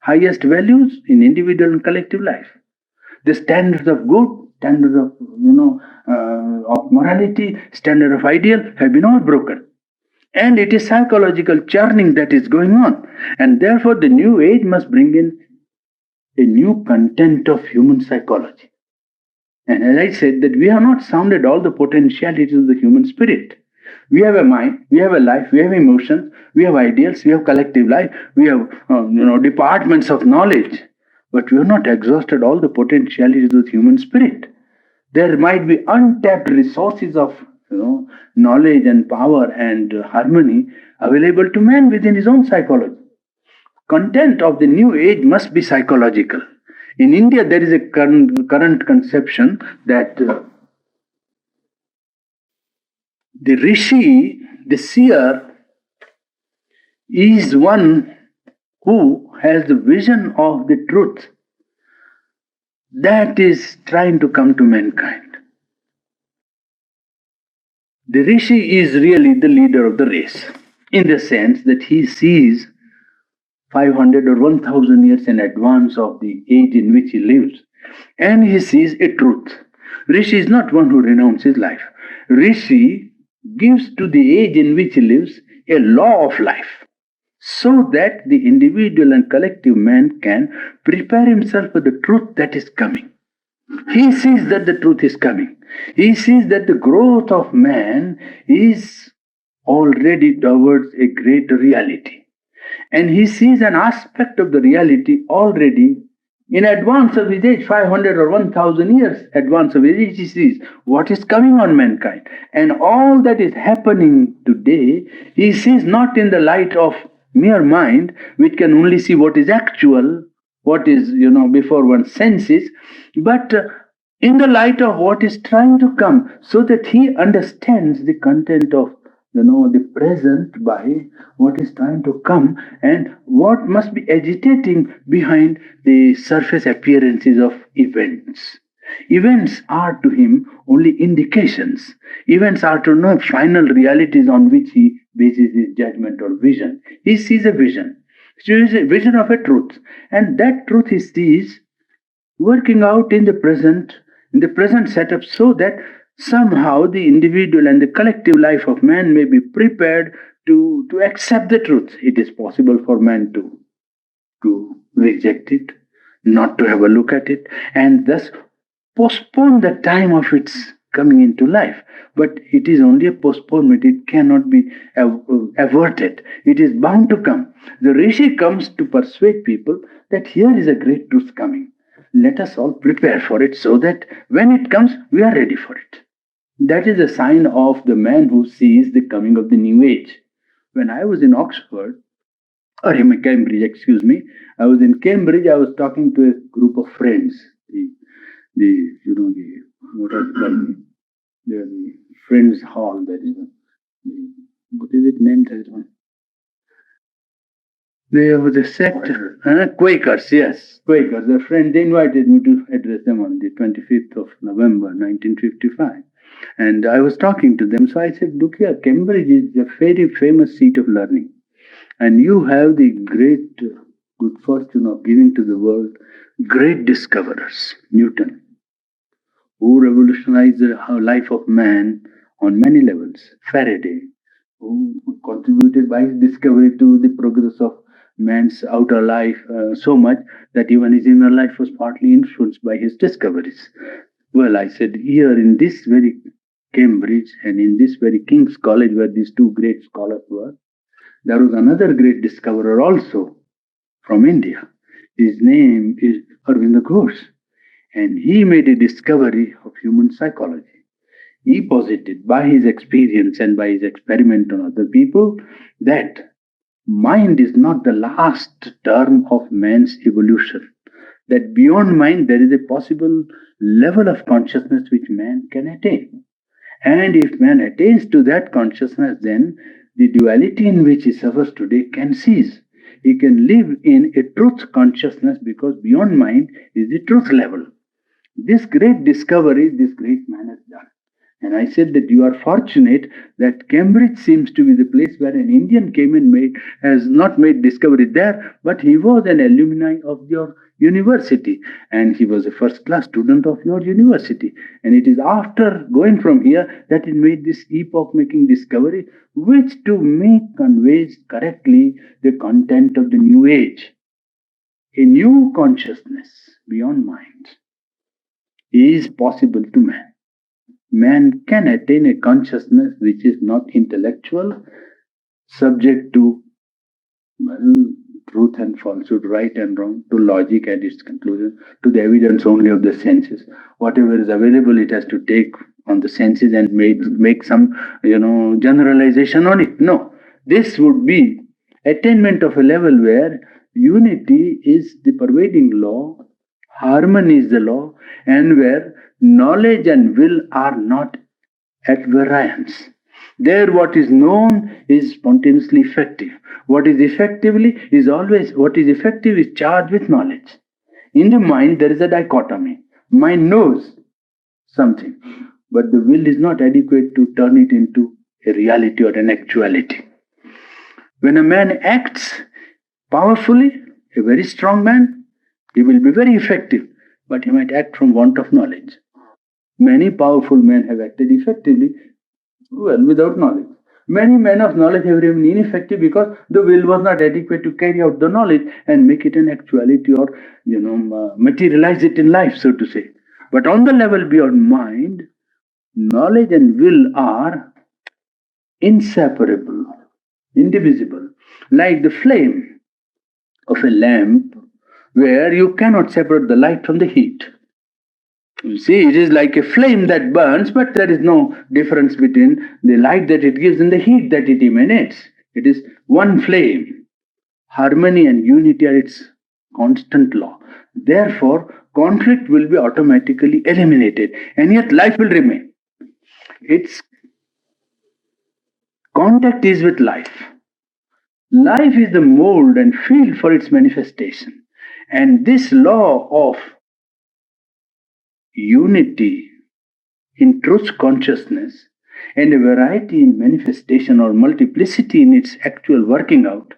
Highest values in individual and collective life. The standards of good, standards of of morality, standard of ideal have been all broken. And it is psychological churning that is going on. And therefore the new age must bring in a new content of human psychology. And as I said, that we have not sounded all the potentialities of the human spirit. We have a mind, we have a life, we have emotions, we have ideals, we have collective life, we have departments of knowledge. But we have not exhausted all the potentialities of the human spirit. There might be untapped resources of knowledge and power and harmony available to man within his own psychology. Content of the new age must be psychological. In India, there is a current conception that the rishi, the seer, is one who has the vision of the truth that is trying to come to mankind. The rishi is really the leader of the race, in the sense that he sees 500 or 1000 years in advance of the age in which he lives, and he sees a truth. Rishi is not one who renounces life. Rishi gives to the age in which he lives a law of life, so that the individual and collective man can prepare himself for the truth that is coming. He sees that the truth is coming. He sees that the growth of man is already towards a great reality. And he sees an aspect of the reality already in advance of his age, 500 or 1000 years advance of his age. He sees what is coming on mankind. And all that is happening today, he sees not in the light of mere mind, which can only see what is actual, what is, before one's senses, but in the light of what is trying to come, so that he understands the content of the present by what is trying to come, and what must be agitating behind the surface appearances of events. Events are to him only indications. Events are to know final realities on which he bases his judgment or vision. He sees a vision. He sees a vision of a truth, and that truth he sees working out in the present setup, so that somehow the individual and the collective life of man may be prepared to accept the truth. It is possible for man to reject it. not to have a look at it, and thus postpone the time of its coming into life. But it is only a postponement, it cannot be averted. It is bound to come. The Rishi comes to persuade people that here is a great truth coming. Let us all prepare for it so that when it comes, we are ready for it. That is a sign of the man who sees the coming of the new age. When I was in Oxford, or in Cambridge, excuse me, I was in Cambridge, I was talking to a group of friends. What are they called? The Friends Hall, that is, what is it named? That one? They were the sect, Quakers, yes, Quakers. The friend, they invited me to address them on the 25th of November, 1955. And I was talking to them, so I said, look here, Cambridge is a very famous seat of learning. And you have the great good fortune of giving to the world great discoverers. Newton, who revolutionized the life of man on many levels. Faraday, who contributed by his discovery to the progress of man's outer life so much that even his inner life was partly influenced by his discoveries. Well, I said, here in this very Cambridge and in this very King's College where these two great scholars were, there was another great discoverer also from India. His name is Arvind Ghosh, and he made a discovery of human psychology. He posited by his experience and by his experiment on other people that mind is not the last term of man's evolution. That beyond mind there is a possible level of consciousness which man can attain. And if man attains to that consciousness, then the duality in which he suffers today can cease. He can live in a truth consciousness because beyond mind is the truth level. This great discovery, this great man has done. And I said that you are fortunate that Cambridge seems to be the place where an Indian came and has not made discovery there, but he was an alumni of your university and he was a first class student of your university. And it is after going from here that it made this epoch making discovery, which to me conveys correctly the content of the new age. A new consciousness beyond mind is possible to man. Man can attain a consciousness which is not intellectual, subject to truth and falsehood, right and wrong, to logic and its conclusion, to the evidence only of the senses. Whatever is available, it has to take on the senses and make some, generalization on it. No, this would be attainment of a level where unity is the pervading law, harmony is the law, and where knowledge and will are not at variance. There what is known is spontaneously effective. What is effective is charged with knowledge. In the mind there is a dichotomy. Mind knows something, but the will is not adequate to turn it into a reality or an actuality. When a man acts powerfully, a very strong man, he will be very effective, but he might act from want of knowledge. Many powerful men have acted effectively, without knowledge. Many men of knowledge have remained ineffective because the will was not adequate to carry out the knowledge and make it an actuality or, materialize it in life, so to say. But on the level beyond mind, knowledge and will are inseparable, indivisible, like the flame of a lamp where you cannot separate the light from the heat. You see, it is like a flame that burns, but there is no difference between the light that it gives and the heat that it emanates. It is one flame. Harmony and unity are its constant law. Therefore, conflict will be automatically eliminated, and yet life will remain. Its contact is with life. Life is the mold and field for its manifestation. And this law of unity in truth consciousness and a variety in manifestation or multiplicity in its actual working out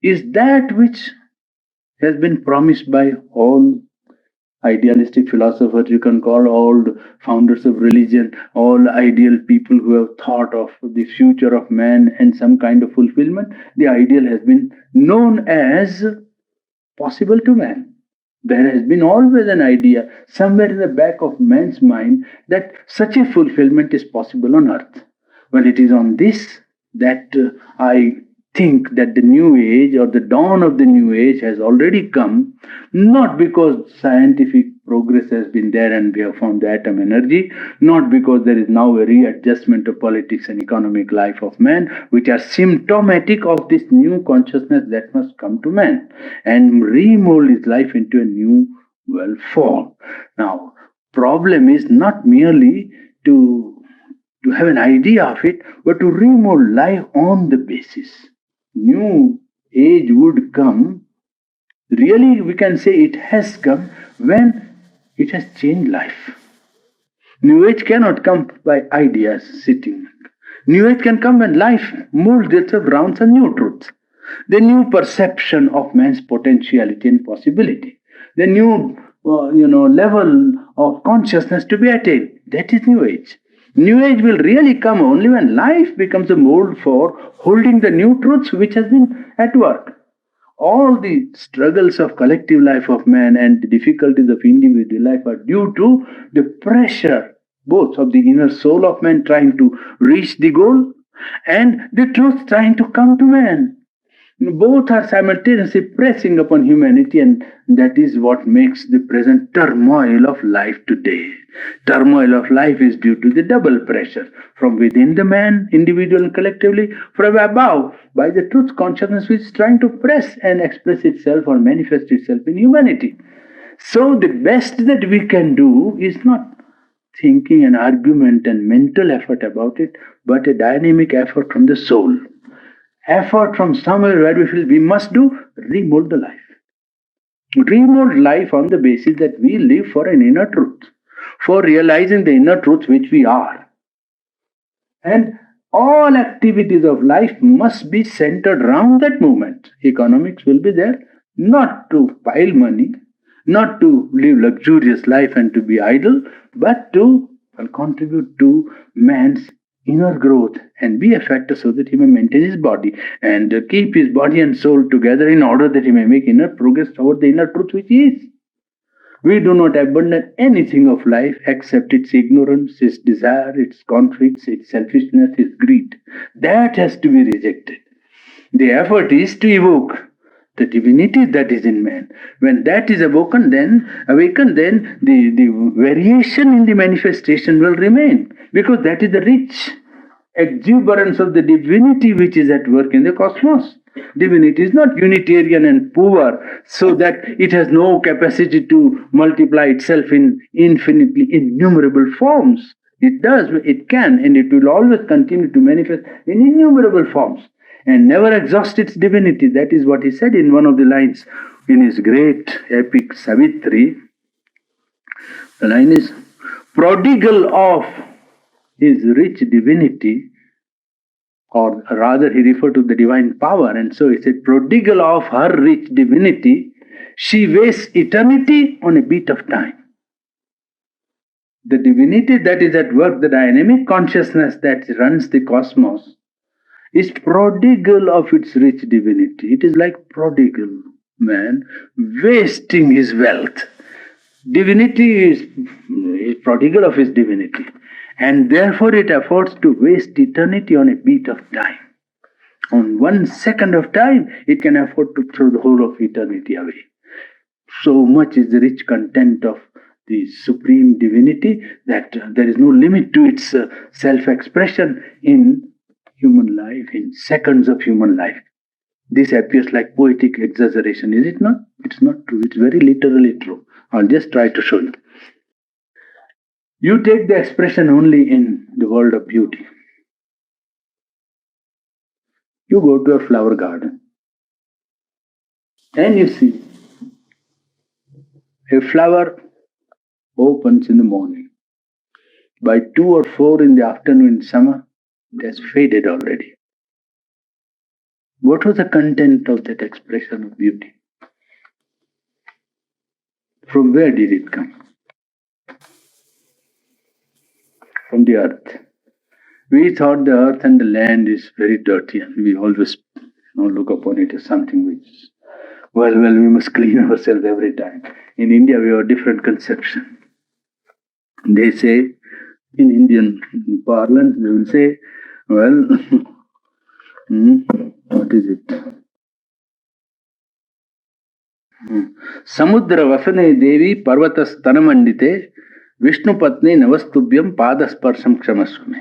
is that which has been promised by all idealistic philosophers, you can call all founders of religion, all ideal people who have thought of the future of man and some kind of fulfillment. The ideal has been known as possible to man. There has been always an idea somewhere in the back of man's mind that such a fulfillment is possible on earth. Well, it is on this that I think that the new age or the dawn of the new age has already come, not because scientific progress has been there and we have found the atom energy, not because there is now a readjustment of politics and economic life of man, which are symptomatic of this new consciousness that must come to man and remold his life into a new, well, form. Now, problem is not merely to have an idea of it, but to remold life on the basis. New age would come, really we can say it has come when it has changed life. New age cannot come by ideas sitting. New age can come when life molds itself around some new truths. The new perception of man's potentiality and possibility. The new level of consciousness to be attained. That is New Age. New Age will really come only when life becomes a mold for holding the new truths which has been at work. All the struggles of collective life of man and the difficulties of individual life are due to the pressure both of the inner soul of man trying to reach the goal and the truth trying to come to man. Both are simultaneously pressing upon humanity, and that is what makes the present turmoil of life today. Turmoil of life is due to the double pressure from within the man, individual and collectively, from above by the truth consciousness which is trying to press and express itself or manifest itself in humanity. So, the best that we can do is not thinking and argument and mental effort about it, but a dynamic effort from the soul. Effort from somewhere where we feel we must do, remold the life. Remold life on the basis that we live for an inner truth, for realizing the inner truth which we are. And all activities of life must be centered around that movement. Economics will be there, not to pile money, not to live luxurious life and to be idle, but to contribute to man's inner growth and be a factor so that he may maintain his body and keep his body and soul together in order that he may make inner progress toward the inner truth which he is. We do not abandon anything of life except its ignorance, its desire, its conflicts, its selfishness, its greed. That has to be rejected. The effort is to evoke the divinity that is in man. When that is awakened, then the variation in the manifestation will remain, because that is the rich exuberance of the divinity which is at work in the cosmos. Divinity is not unitarian and poor, so that it has no capacity to multiply itself in infinitely innumerable forms. It does, it can, and it will always continue to manifest in innumerable forms and never exhaust its divinity. That is what he said in one of the lines in his great epic Savitri. The line is, prodigal of his rich divinity, or rather he referred to the divine power, and so he said, prodigal of her rich divinity, she wastes eternity on a beat of time. The divinity that is at work, the dynamic consciousness that runs the cosmos, is prodigal of its rich divinity. It is like prodigal man wasting his wealth. Divinity is prodigal of his divinity, and therefore it affords to waste eternity on a beat of time. On 1 second of time, it can afford to throw the whole of eternity away. So much is the rich content of the supreme divinity that there is no limit to its self-expression in human life, in seconds of human life. This appears like poetic exaggeration, is it not? It's not true. It's very literally true. I'll just try to show you. You take the expression only in the world of beauty. You go to a flower garden and you see a flower opens in the morning. By 2 or 4 in the afternoon in summer, it has faded already. What was the content of that expression of beauty? From where did it come? From the earth. We thought the earth and the land is very dirty, and we always look upon it as something which is Well, we must clean ourselves every time. In India, we have a different conception. They say, in Indian parlance, they will say, well, what is it? Samudra vasane devi parvatas tanamandite Vishnu patni navastubhyam padasparsam kshamasvame.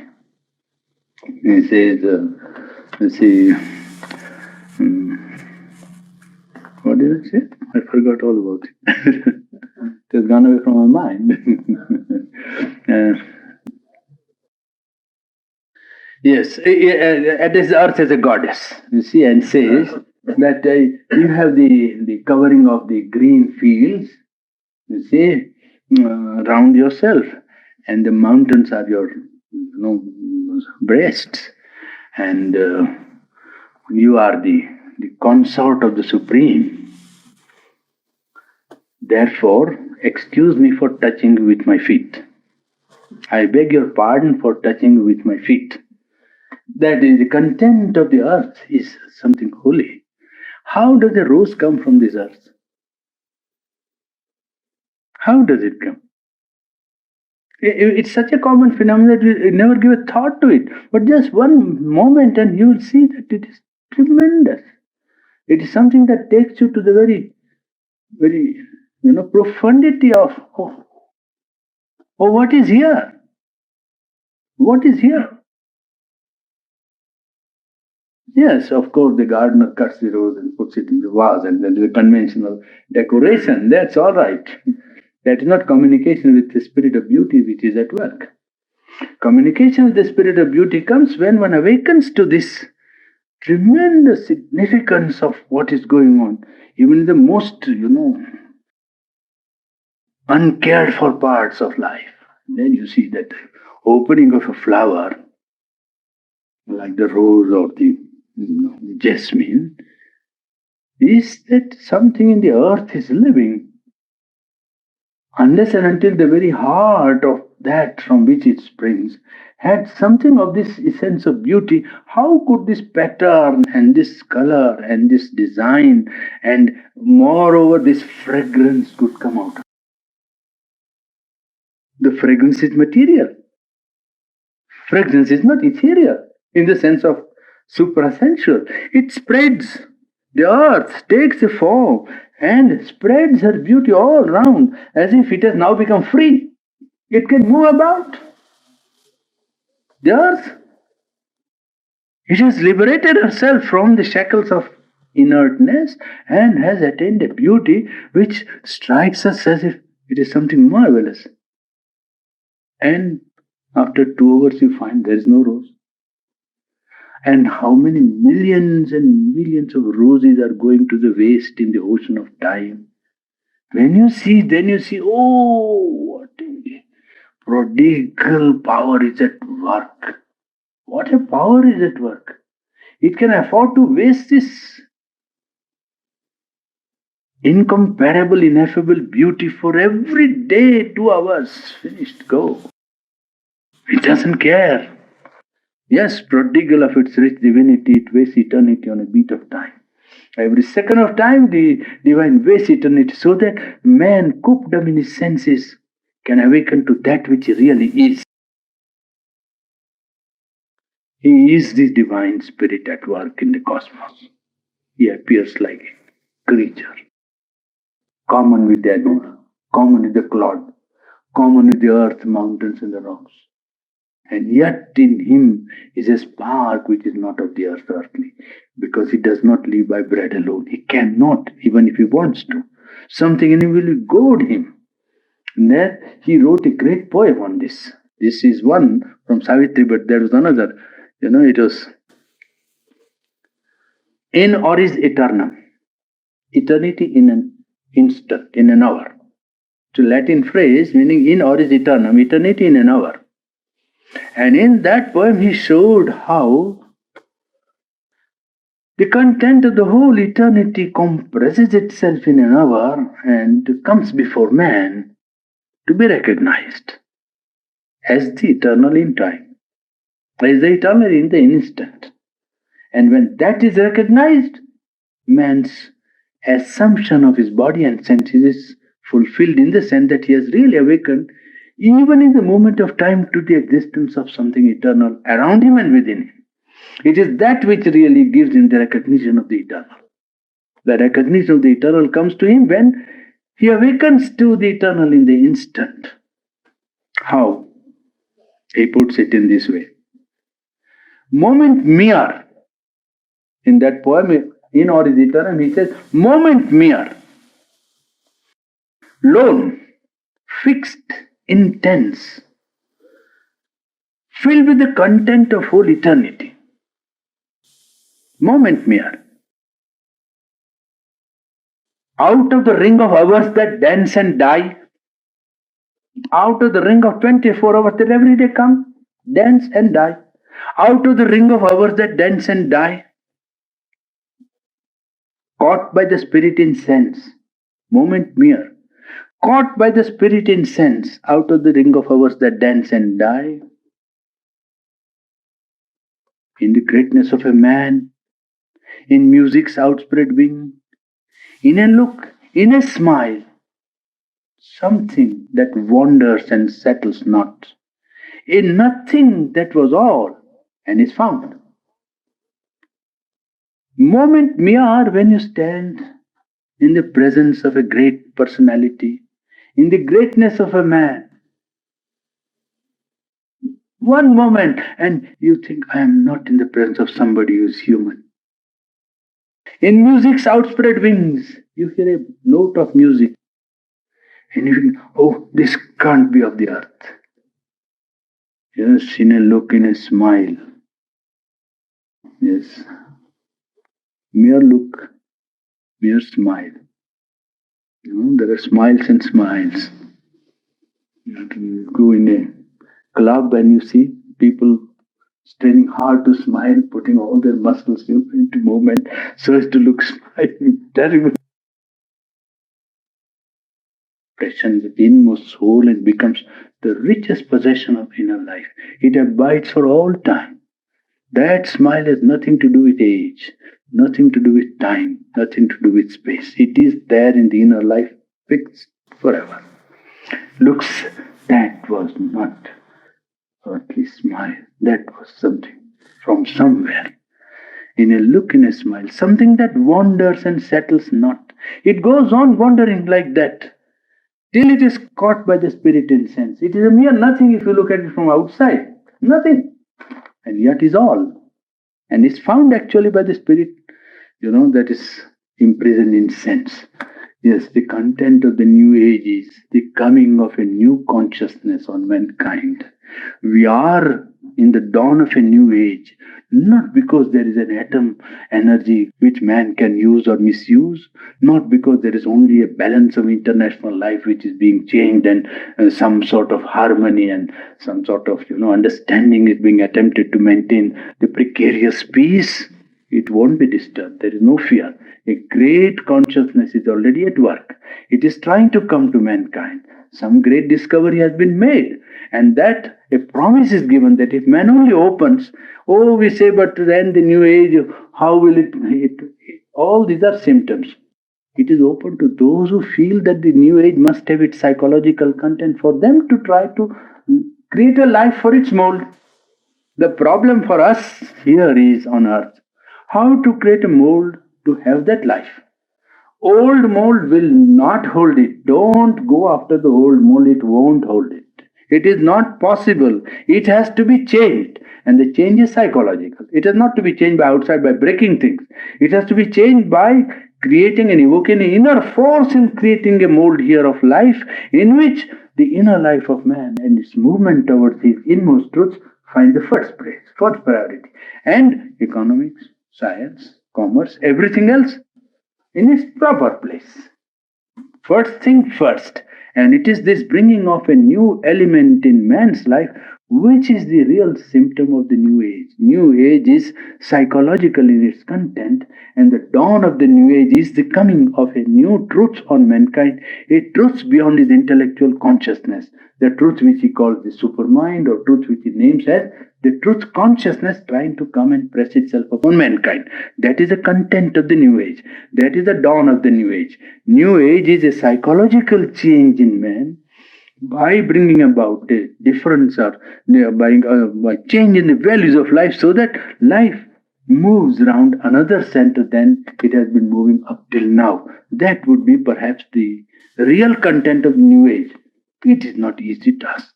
He says, see, what did I say? I forgot all about it. It has gone away from my mind. Yes, this earth is a goddess, you see, and says that you have the covering of the green fields, you see, around yourself, and the mountains are your, breasts, and you are the consort of the Supreme. Therefore, excuse me for touching with my feet. I beg your pardon for touching with my feet. That is, the content of the earth is something holy. How does a rose come from this earth? How does it come? It's such a common phenomenon that we never give a thought to it. But just one moment and you will see that it is tremendous. It is something that takes you to the very, profundity of what is here? What is here? Yes, of course, the gardener cuts the rose and puts it in the vase, and then the conventional decoration. That's all right. That is not communication with the spirit of beauty which is at work. Communication with the spirit of beauty comes when one awakens to this tremendous significance of what is going on, even in the most, uncared for parts of life. Then you see that opening of a flower, like the rose or the jasmine, is that something in the earth is living. Unless and until the very heart of that from which it springs had something of this essence of beauty, how could this pattern and this color and this design and moreover this fragrance could come out? The fragrance is material. Fragrance is not ethereal in the sense of suprasensual. It spreads. The earth takes a form and spreads her beauty all round as if it has now become free. It can move about. The earth, it has liberated herself from the shackles of inertness and has attained a beauty which strikes us as if it is something marvelous. And after 2 hours, you find there is no rose. And how many millions and millions of roses are going to the waste in the ocean of time? When you see, then you see, oh, what a prodigal power is at work. What a power is at work. It can afford to waste this incomparable, ineffable beauty for every day, 2 hours, finished, go. It doesn't care. Yes, prodigal of its rich divinity, it wastes eternity on a beat of time. Every second of time, the divine wastes eternity so that man, cooped up in his senses, can awaken to that which he really is. He is the divine spirit at work in the cosmos. He appears like a creature, common with the animal, common with the clod, common with the earth, mountains, and the rocks. And yet in him is a spark which is not of the earth earthly, because he does not live by bread alone. He cannot, even if he wants to. Something in him will goad him. And then he wrote a great poem on this. This is one from Savitri, but there was another. It was in oris aeternam. Eternity in an instant, in an hour. It's a Latin phrase meaning in oris aeternam, eternity in an hour. And in that poem he showed how the content of the whole eternity compresses itself in an hour and comes before man to be recognized as the eternal in time, as the eternal in the instant. And when that is recognized, man's assumption of his body and senses is fulfilled in the sense that he has really awakened, even in the moment of time, to the existence of something eternal around him and within him. It is that which really gives him the recognition of the eternal. The recognition of the eternal comes to him when he awakens to the eternal in the instant. How? He puts it in this way. Moment mere. In that poem, in Or is Eternal, he says, moment mere. Lone, fixed, intense, filled with the content of whole eternity. Moment mere. Out of the ring of hours that dance and die, out of the ring of 24 hours that every day come, dance and die, out of the ring of hours that dance and die, caught by the spirit in sense, moment mere, caught by the spirit in sense, out of the ring of hours that dance and die, in the greatness of a man, in music's outspread wing, in a look, in a smile, something that wanders and settles not, in nothing that was all and is found. Moment mere when you stand in the presence of a great personality, in the greatness of a man. One moment and you think, I am not in the presence of somebody who is human. In music's outspread wings, you hear a note of music and you think, oh, this can't be of the earth. Yes, in a look, in a smile. Yes. Mere look, mere smile. There are smiles and smiles. You go in a club and you see people straining hard to smile, putting all their muscles into movement so as to look smiling. Terrible. Expression, the inmost soul, and becomes the richest possession of inner life. It abides for all time. That smile has nothing to do with age, nothing to do with time, nothing to do with space. It is there in the inner life, fixed forever. Looks, that was not earthly smile, that was something from somewhere. In a look, in a smile, something that wanders and settles not. It goes on wandering like that till it is caught by the spirit in sense. It is a mere nothing if you look at it from outside. Nothing. And yet is all. And is found actually by the spirit, that is imprisoned in sense. Yes, the content of the new age is the coming of a new consciousness on mankind. We are in the dawn of a new age, not because there is an atom energy which man can use or misuse, not because there is only a balance of international life which is being changed and some sort of harmony and some sort of understanding is being attempted to maintain the precarious peace. It won't be disturbed. There is no fear. A great consciousness is already at work. It is trying to come to mankind. Some great discovery has been made, and that a promise is given that if man only opens, we say, but then the new age, how will it all these are symptoms. It is open to those who feel that the new age must have its psychological content for them to try to create a life for its mold. The problem for us here is on earth, how to create a mold to have that life. Old mold will not hold it. Don't go after the old mold, it won't hold it. It is not possible. It has to be changed. And the change is psychological. It is not to be changed by outside, by breaking things. It has to be changed by creating and evoking an inner force in creating a mold here of life in which the inner life of man and its movement towards his inmost truths find the first place, first priority. And economics, science, commerce, everything else in its proper place. First thing first. And it is this bringing of a new element in man's life which is the real symptom of the new age. New age is psychological in its content, and the dawn of the new age is the coming of a new truth on mankind, a truth beyond his intellectual consciousness, the truth which he calls the supermind, or truth which he names as the truth consciousness trying to come and press itself upon mankind. That is the content of the New Age. That is the dawn of the New Age. New Age is a psychological change in man by bringing about the difference or by changing the values of life so that life moves around another center than it has been moving up till now. That would be perhaps the real content of New Age. It is not easy task.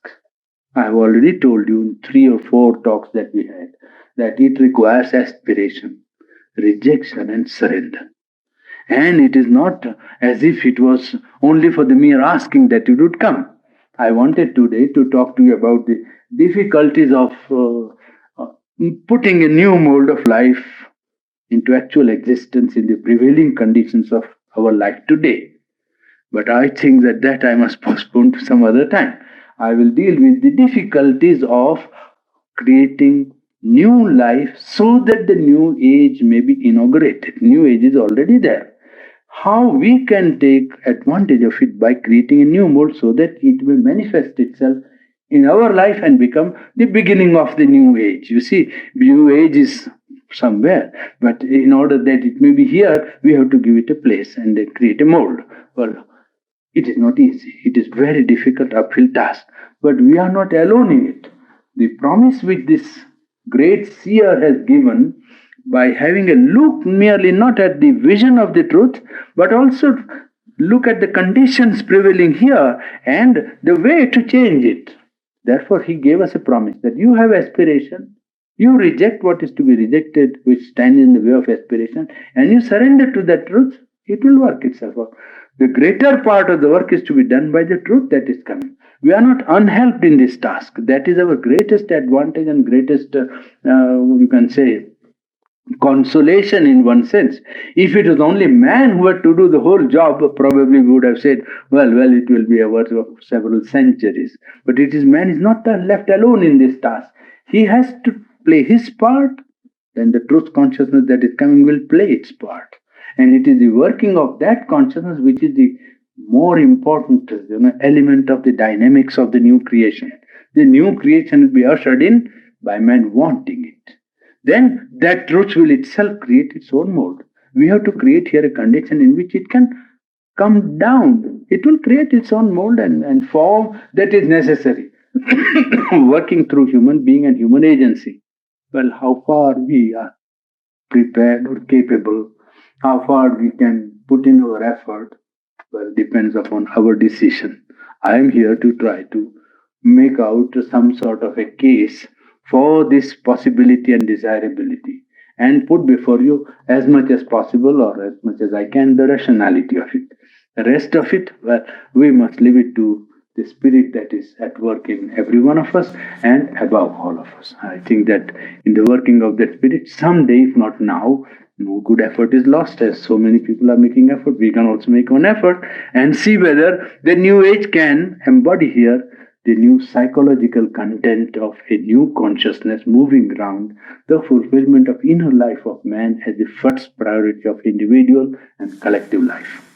I have already told you in 3 or 4 talks that we had that it requires aspiration, rejection, and surrender. And it is not as if it was only for the mere asking that it would come. I wanted today to talk to you about the difficulties of putting a new mold of life into actual existence in the prevailing conditions of our life today. But I think that I must postpone to some other time. I will deal with the difficulties of creating new life so that the new age may be inaugurated. New age is already there. How we can take advantage of it by creating a new mold so that it will manifest itself in our life and become the beginning of the new age. You see, new age is somewhere, but in order that it may be here, we have to give it a place and then create a mold. Well, it is not easy. It is very difficult uphill task, but we are not alone in it. The promise which this great seer has given by having a look merely not at the vision of the truth, but also look at the conditions prevailing here and the way to change it. Therefore, he gave us a promise that you have aspiration, you reject what is to be rejected, which stands in the way of aspiration, and you surrender to that truth, it will work itself out. The greater part of the work is to be done by the truth that is coming. We are not unhelped in this task. That is our greatest advantage and greatest, you can say, consolation in one sense. If it was only man who had to do the whole job, probably we would have said, well, it will be a work of several centuries. But it is man is not left alone in this task. He has to play his part, then the truth consciousness that is coming will play its part. And it is the working of that consciousness which is the more important element of the dynamics of the new creation. The new creation will be ushered in by man wanting it. Then that truth will itself create its own mold. We have to create here a condition in which it can come down. It will create its own mold and form that is necessary. Working through human being and human agency. Well, how far we are prepared or capable, how far we can put in our effort, well, depends upon our decision. I am here to try to make out some sort of a case for this possibility and desirability and put before you as much as possible or as much as I can the rationality of it. The rest of it, well, we must leave it to the spirit that is at work in every one of us and above all of us. I think that in the working of that spirit, someday, if not now, no good effort is lost. As so many people are making effort, we can also make one effort and see whether the new age can embody here the new psychological content of a new consciousness moving around the fulfillment of inner life of man as the first priority of individual and collective life.